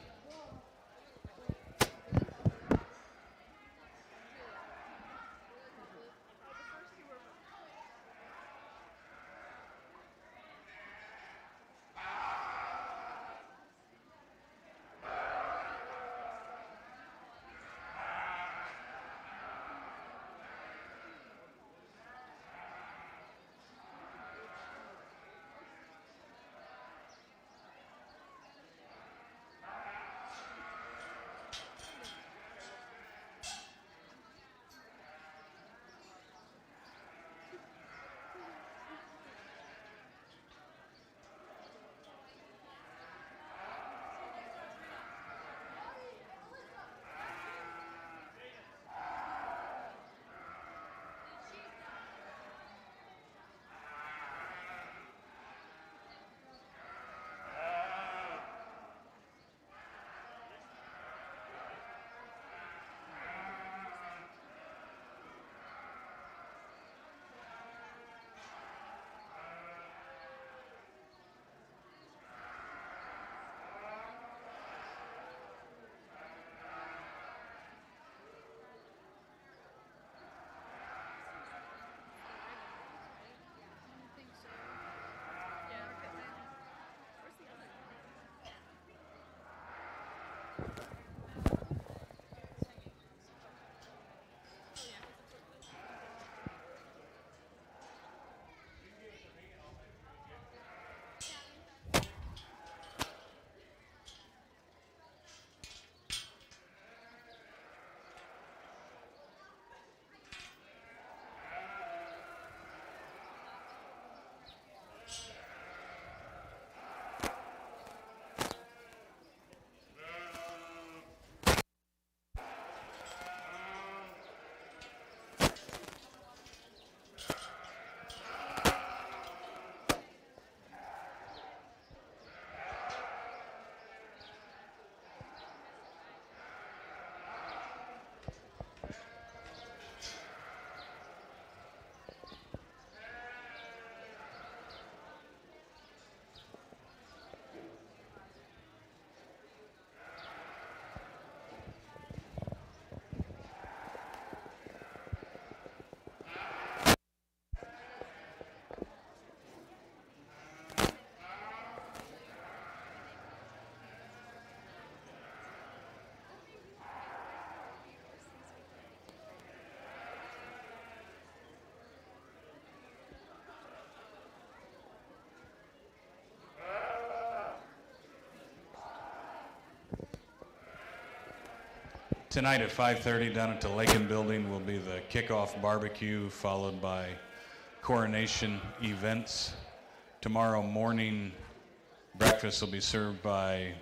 Tonight at 5:30 down at the Lakin Building will be the kickoff barbecue, followed by coronation events. Tomorrow morning, breakfast will be served by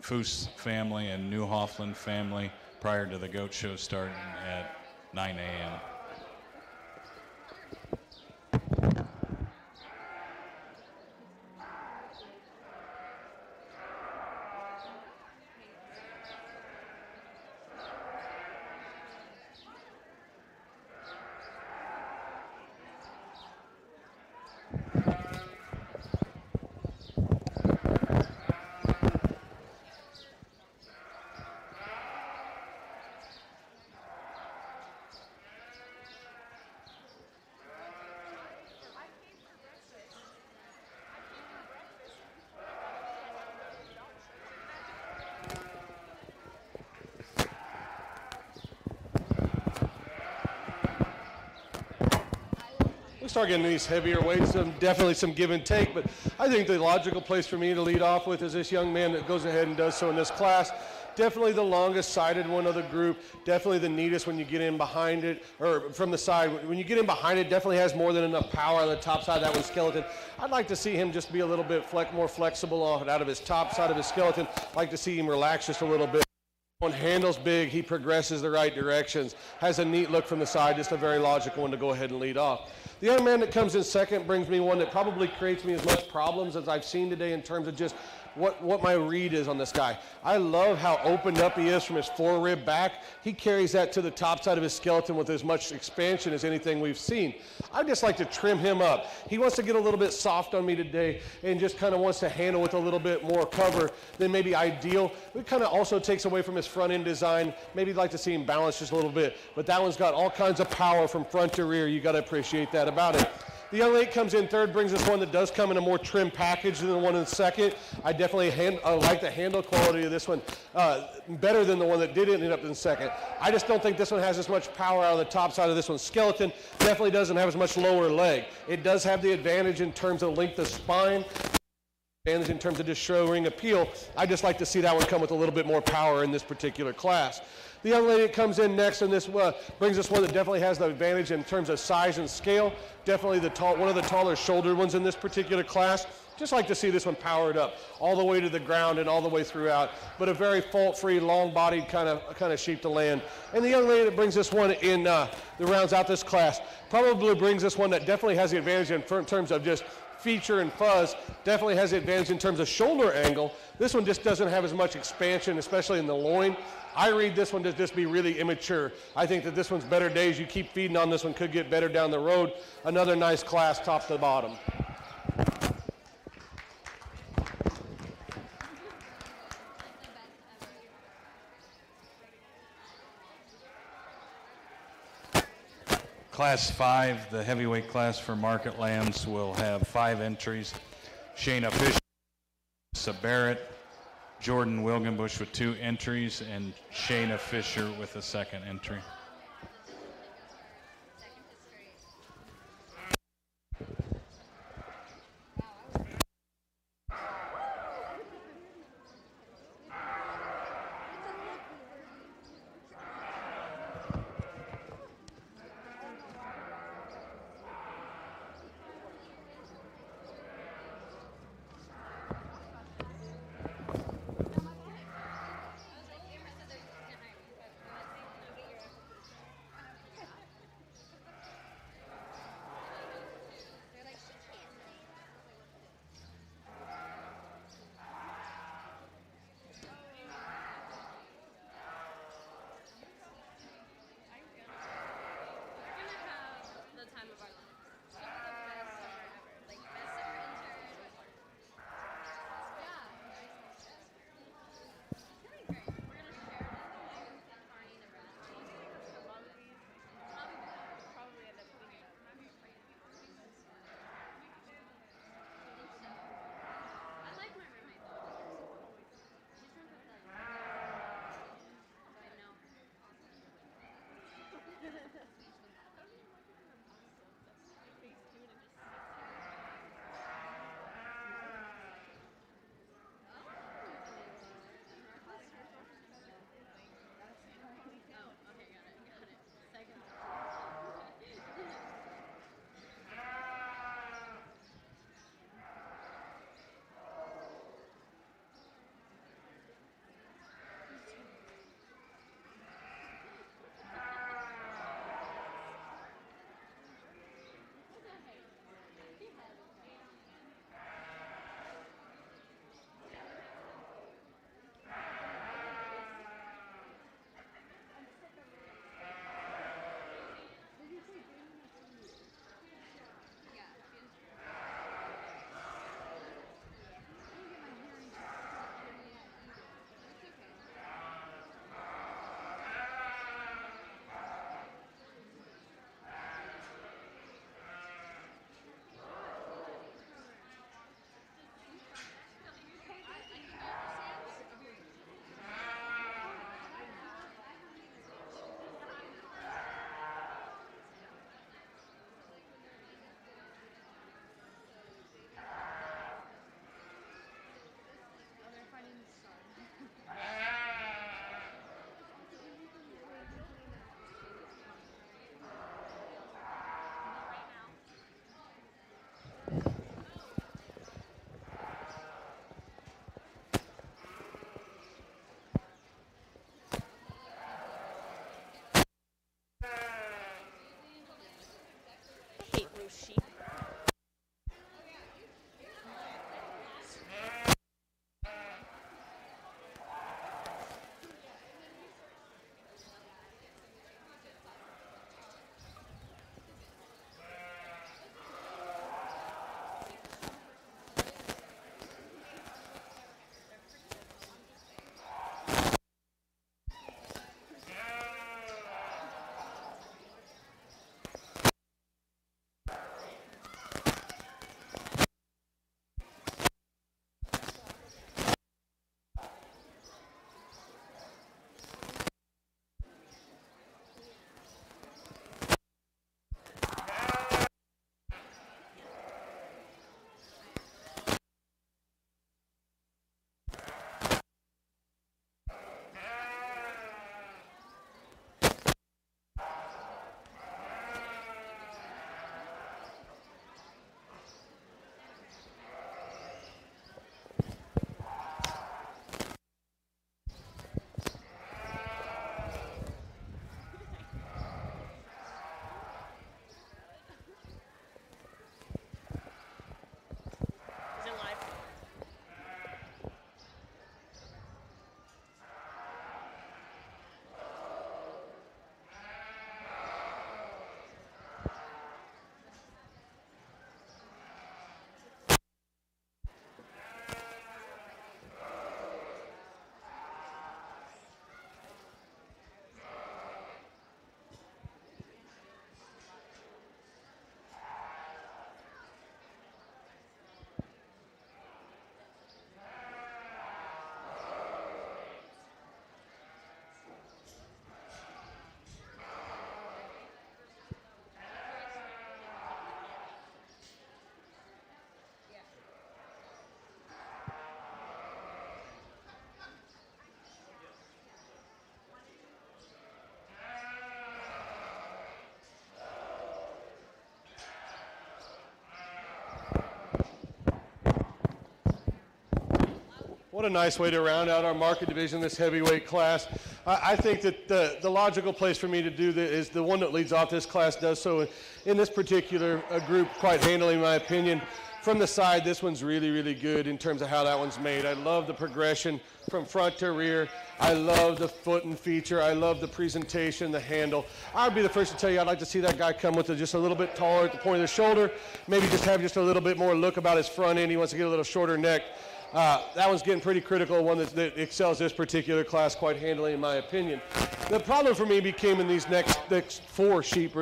Foose family and New Hoffland family prior to the goat show starting at 9 a.m. We start getting these heavier weights, definitely some give and take, but I think the logical place for me to lead off with is this young man that goes ahead and does so in this class. Definitely the longest sided one of the group, definitely the neatest when you get in behind it, or from the side. When you get in behind it, definitely has more than enough power on the top side of that one skeleton. I'd like to see him just be a little bit more flexible out of his top side of his skeleton. I'd like to see him relax just a little bit. One handles big, he progresses the right directions, has a neat look from the side, just a very logical one to go ahead and lead off. The young man that comes in second brings me one that probably creates me as much problems as I've seen today in terms of just what my read is on this guy. I love how opened up he is from his forerib back. He carries that to the top side of his skeleton with as much expansion as anything we've seen. I'd just like to trim him up. He wants to get a little bit soft on me today and just kind of wants to handle with a little bit more cover than maybe ideal. It kind of also takes away from his front end design. Maybe you'd like to see him balance just a little bit, but that one's got all kinds of power from front to rear. You got to appreciate that about it. The young lady comes in third, brings us one that does come in a more trim package than the one in second. I definitely like the handle quality of this one better than the one that did end up in second. I just don't think this one has as much power out of the top side of this one's skeleton. Definitely doesn't have as much lower leg. It does have the advantage in terms of length of spine, advantage in terms of just show ring appeal. I just like to see that one come with a little bit more power in this particular class. The young lady that comes in next, and this brings us one that definitely has the advantage in terms of size and scale. Definitely one of the taller shouldered ones in this particular class. Just like to see this one powered up all the way to the ground and all the way throughout, but a very fault-free, long-bodied kind of sheep to land. And the young lady that brings this one in, that rounds out this class, probably brings this one that definitely has the advantage in terms of just feature and fuzz, definitely has the advantage in terms of shoulder angle. This one just doesn't have as much expansion, especially in the loin. I read this one to just be really immature. I think that this one's better days. You keep feeding on this one, could get better down the road. Another nice class, top to bottom. Class 5, the heavyweight class for Market Lambs, will have 5 entries. Shayna Fisher, Barrett, Jordan Wilgenbush with 2 entries, and Shayna Fisher with a second entry. What a nice way to round out our market division, this heavyweight class. I think that the logical place for me to do this is the one that leads off this class does so in this particular group quite handily, in my opinion. From the side, this one's really, really good in terms of how that one's made. I love the progression from front to rear. I love the foot and feature. I love the presentation, the handle. I would be the first to tell you I'd like to see that guy come with just a little bit taller at the point of the shoulder, maybe just have just a little bit more look about his front end. He wants to get a little shorter neck. That one's getting pretty critical, one that excels this particular class quite handily, in my opinion. The problem for me became in these next 4 sheep.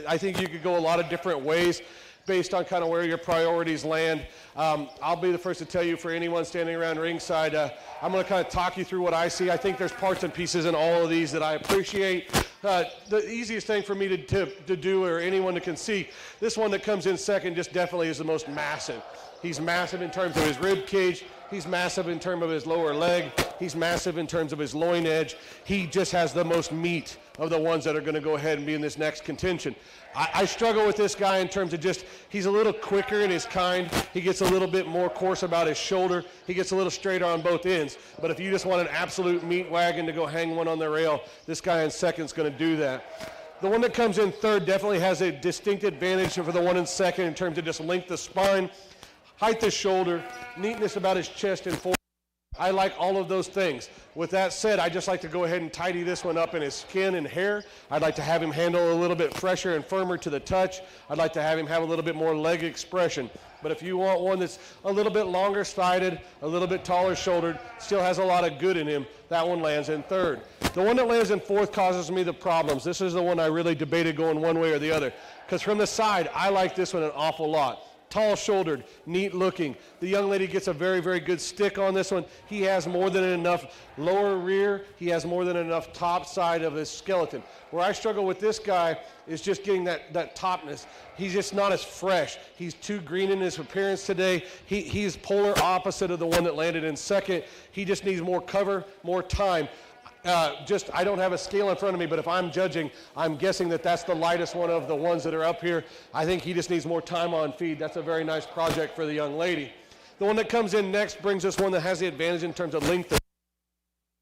I think you could go a lot of different ways based on kind of where your priorities land. I'll be the first to tell you, for anyone standing around ringside, I'm going to kind of talk you through what I see. I think there's parts and pieces in all of these that I appreciate. The easiest thing for me to do, or anyone that can see, this one that comes in second just definitely is the most massive. He's massive in terms of his rib cage. He's massive in terms of his lower leg. He's massive in terms of his loin edge. He just has the most meat of the ones that are going to go ahead and be in this next contention. I struggle with this guy in terms of just, he's a little quicker in his kind. He gets a little bit more coarse about his shoulder. He gets a little straighter on both ends. But if you just want an absolute meat wagon to go hang one on the rail, this guy in second is going to do that. The one that comes in third definitely has a distinct advantage over the one in second in terms of just length of spine, height of shoulder, neatness about his chest and forehead. I like all of those things. With that said, I just like to go ahead and tidy this one up in his skin and hair. I'd like to have him handle a little bit fresher and firmer to the touch. I'd like to have him have a little bit more leg expression. But if you want one that's a little bit longer sided, a little bit taller shouldered, still has a lot of good in him, that one lands in third. The one that lands in fourth causes me the problems. This is the one I really debated going one way or the other. Because from the side, I like this one an awful lot. Tall-shouldered, neat-looking. The young lady gets a very, very good stick on this one. He has more than enough lower rear. He has more than enough top side of his skeleton. Where I struggle with this guy is just getting that topness. He's just not as fresh. He's too green in his appearance today. He's polar opposite of the one that landed in second. He just needs more cover, more time. I don't have a scale in front of me, but if I'm judging, I'm guessing that that's the lightest one of the ones that are up here. I think he just needs more time on feed. That's a very nice project for the young lady. The one that comes in next brings us one that has the advantage in terms of length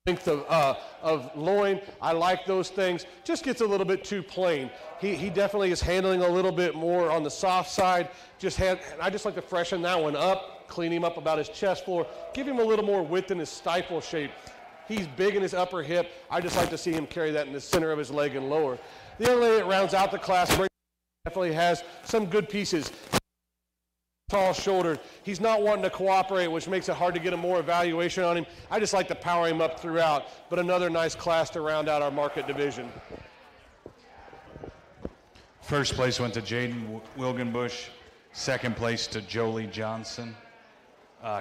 of loin. I like those things. Just gets a little bit too plain. He definitely is handling a little bit more on the soft side. I just like to freshen that one up, clean him up about his chest floor, give him a little more width in his stifle shape. He's big in his upper hip. I just like to see him carry that in the center of his leg and lower. The young lady that rounds out the class definitely has some good pieces. Tall-shouldered. He's not wanting to cooperate, which makes it hard to get a more evaluation on him. I just like to power him up throughout, but another nice class to round out our market division. First place went to Jaden Wilgenbush. Second place to Jolie Johnson.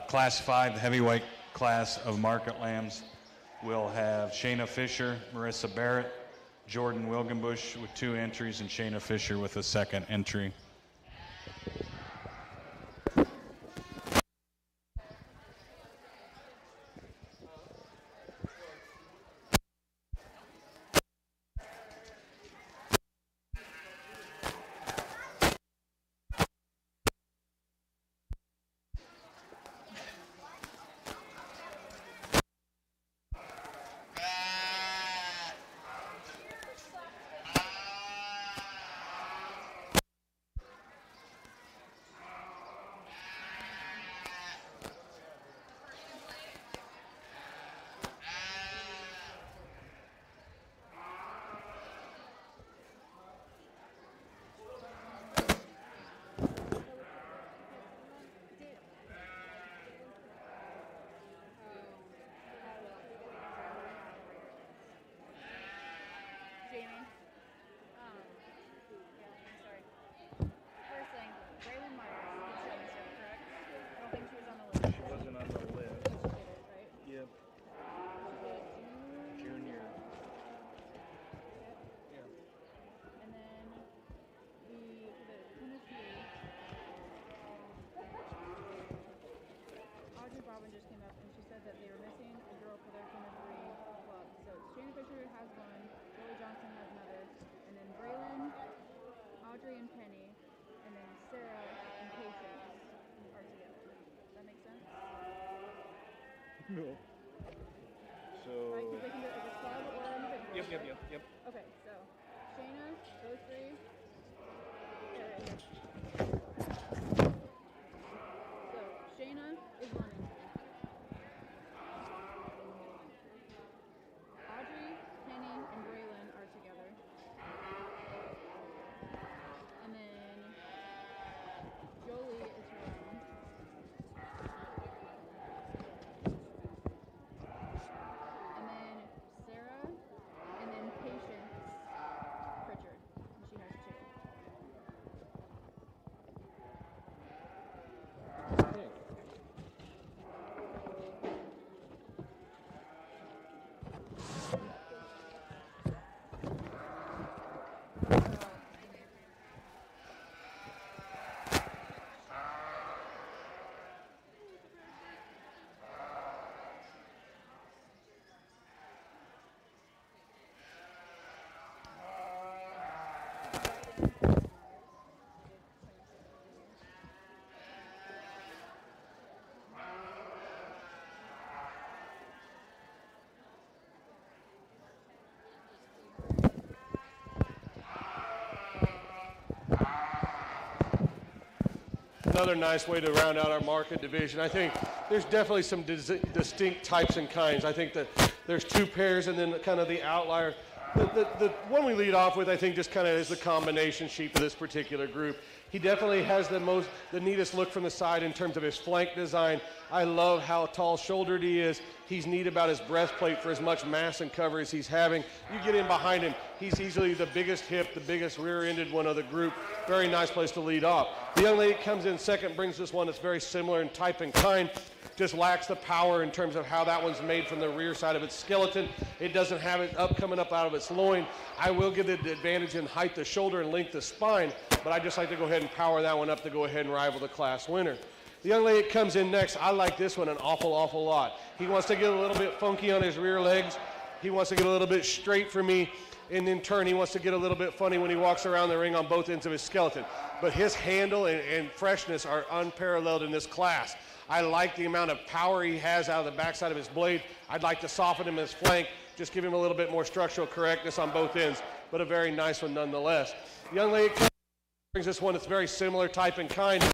Class 5, the heavyweight class of market lambs. We'll have Shayna Fisher, Marissa Barrett, Jordan Wilgenbush with 2 entries, and Shayna Fisher with a second entry. No. So. Right, because they can do it as a club or individual. Yep. Okay, so Shayna, those three. There it is. So Shayna is running. Audrey, Kenny, and Braylon are together. And then Jolie is her own. And then Sarah, and then Patience Pritchard. And she has two. Another nice way to round out our market division. I think there's definitely some distinct types and kinds. I think that there's two pairs and then kind of the outlier. The one we lead off with, I think, just kind of is the combination sheep of this particular group. He definitely has the neatest look from the side in terms of his flank design. I love how tall-shouldered he is. He's neat about his breastplate for as much mass and cover as he's having. You get in behind him, he's easily the biggest hip, the biggest rear-ended one of the group. Very nice place to lead off. The young lady comes in second, brings us one that's very similar in type and kind. Just lacks the power in terms of how that one's made from the rear side of its skeleton. It doesn't have it coming up out of its loin. I will give it the advantage in height of shoulder and length of spine, but I just like to go ahead and power that one up to go ahead and rival the class winner. The young lady that comes in next, I like this one an awful lot. He wants to get a little bit funky on his rear legs. He wants to get a little bit straight for me, and in turn, he wants to get a little bit funny when he walks around the ring on both ends of his skeleton. But his handle and freshness are unparalleled in this class. I like the amount of power he has out of the backside of his blade. I'd like to soften him his flank, just give him a little bit more structural correctness on both ends, but a very nice one nonetheless. The young lady brings this one that's very similar type and kind in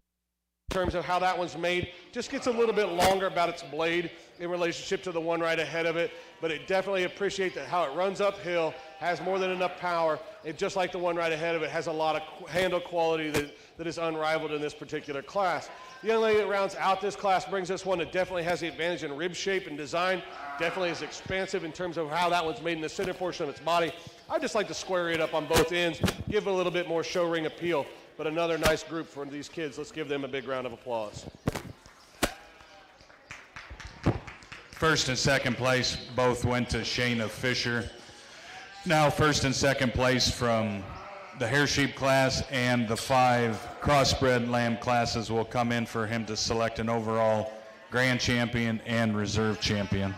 terms of how that one's made. Just gets a little bit longer about its blade in relationship to the one right ahead of it, but it definitely appreciates that how it runs uphill, has more than enough power. It, just like the one right ahead of it, has a lot of handle quality that is unrivaled in this particular class. The young lady that rounds out this class brings this one that definitely has the advantage in rib shape and design. Definitely is expansive in terms of how that one's made in the center portion of its body. I just like to square it up on both ends, give it a little bit more show ring appeal. But another nice group for these kids. Let's give them a big round of applause. First and second place both went to Shayna Fisher. Now first and second place from the hair sheep class and the 5 crossbred lamb classes will come in for him to select an overall grand champion and reserve champion.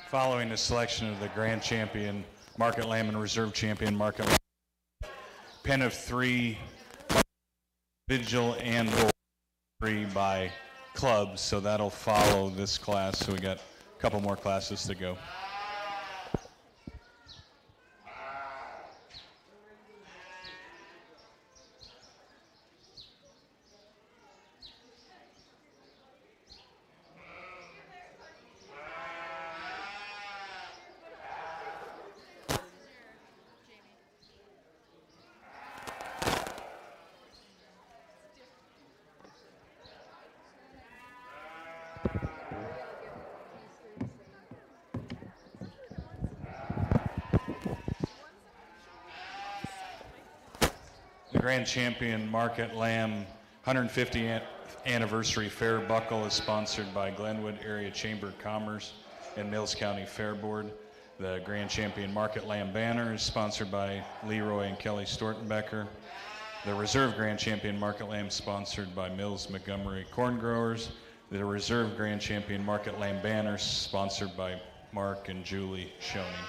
Following the selection of the grand champion, Market Lamb, and reserve champion, Market Lamb, pen of 3, Vigil and 3 by clubs, so that'll follow this class. So we got a couple more classes to go. The grand champion, Market Lamb, 150th anniversary fair buckle is sponsored by Glenwood Area Chamber of Commerce and Mills County Fair Board. The grand champion, Market Lamb banner, is sponsored by Leroy and Kelly Stortenbecker. The reserve grand champion, Market Lamb, sponsored by Mills Montgomery Corn Growers. The reserve grand champion, Market Lamb banner, sponsored by Mark and Julie Schoening.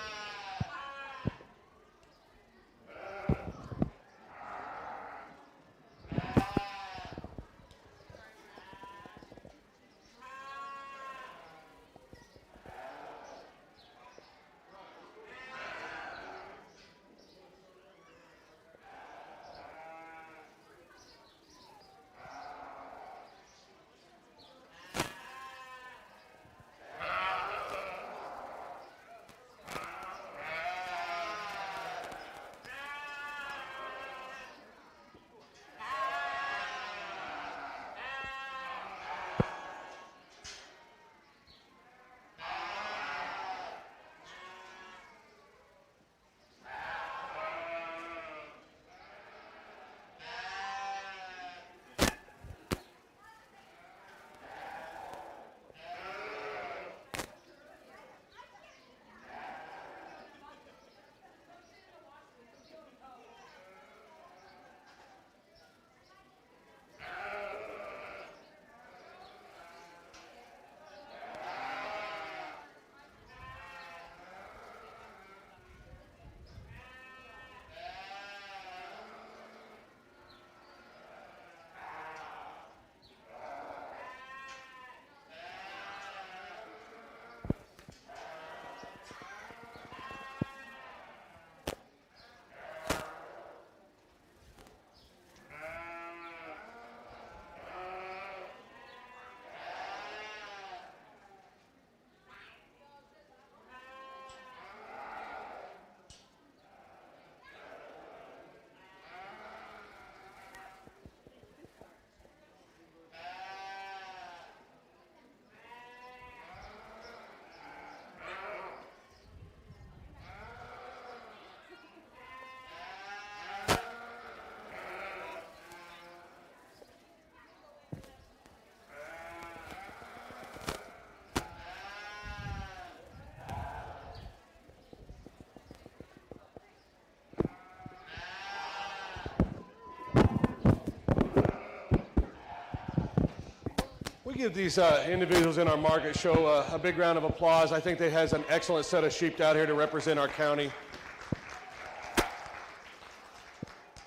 We give these individuals in our market show a big round of applause. I think they has an excellent set of sheep out here to represent our county.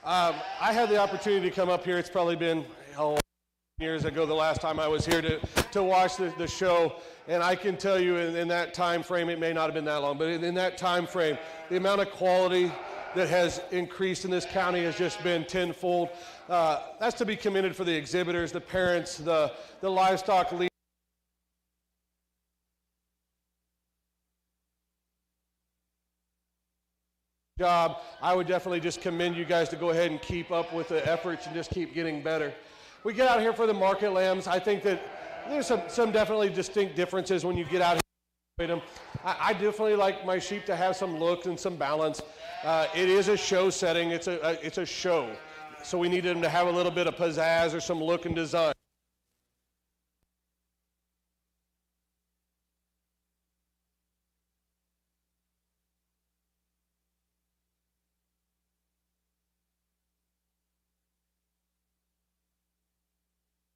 I had the opportunity to come up here. It's probably been years ago the last time I was here to watch the show, and I can tell you in that time frame, it may not have been that long, but in that time frame, the amount of quality that has increased in this county has just been tenfold. That's to be commended for the exhibitors, the parents, the livestock leaders. Job. I would definitely just commend you guys to go ahead and keep up with the efforts and just keep getting better. We get out here for the market lambs. I think that there's some definitely distinct differences when you get out here and them. I definitely like my sheep to have some look and some balance. It is a show setting. It's a show. So we needed them to have a little bit of pizzazz or some look and design.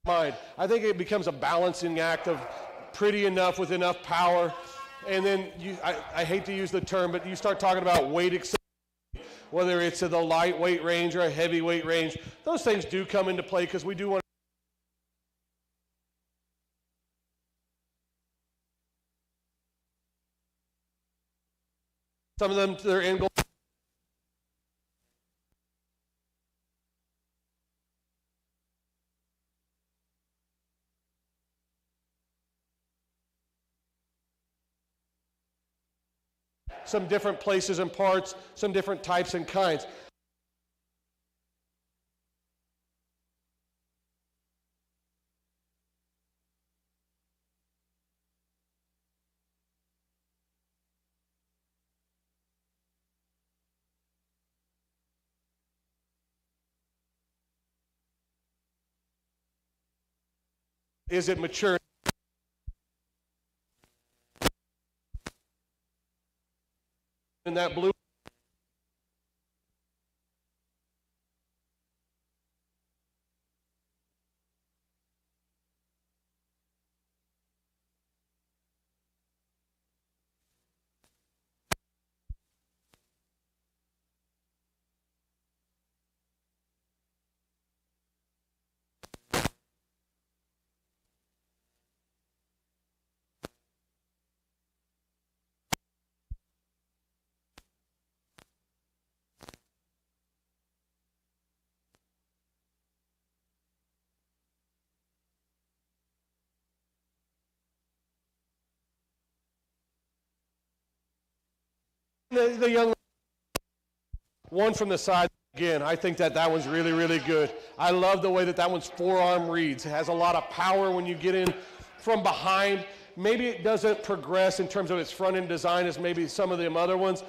mind. I think it becomes a balancing act of pretty enough with enough power. And then I hate to use the term, but you start talking about weight accessibility, whether it's to the lightweight range or a heavyweight range. Those things do come into play because we do want some of them, their end goal. Some different places and parts, some different types and kinds. Is it mature? In that blue. The young one from the side, again, I think that one's really, really good. I love the way that one's forearm reads. It has a lot of power when you get in from behind. Maybe it doesn't progress in terms of its front end design as maybe some of the other ones.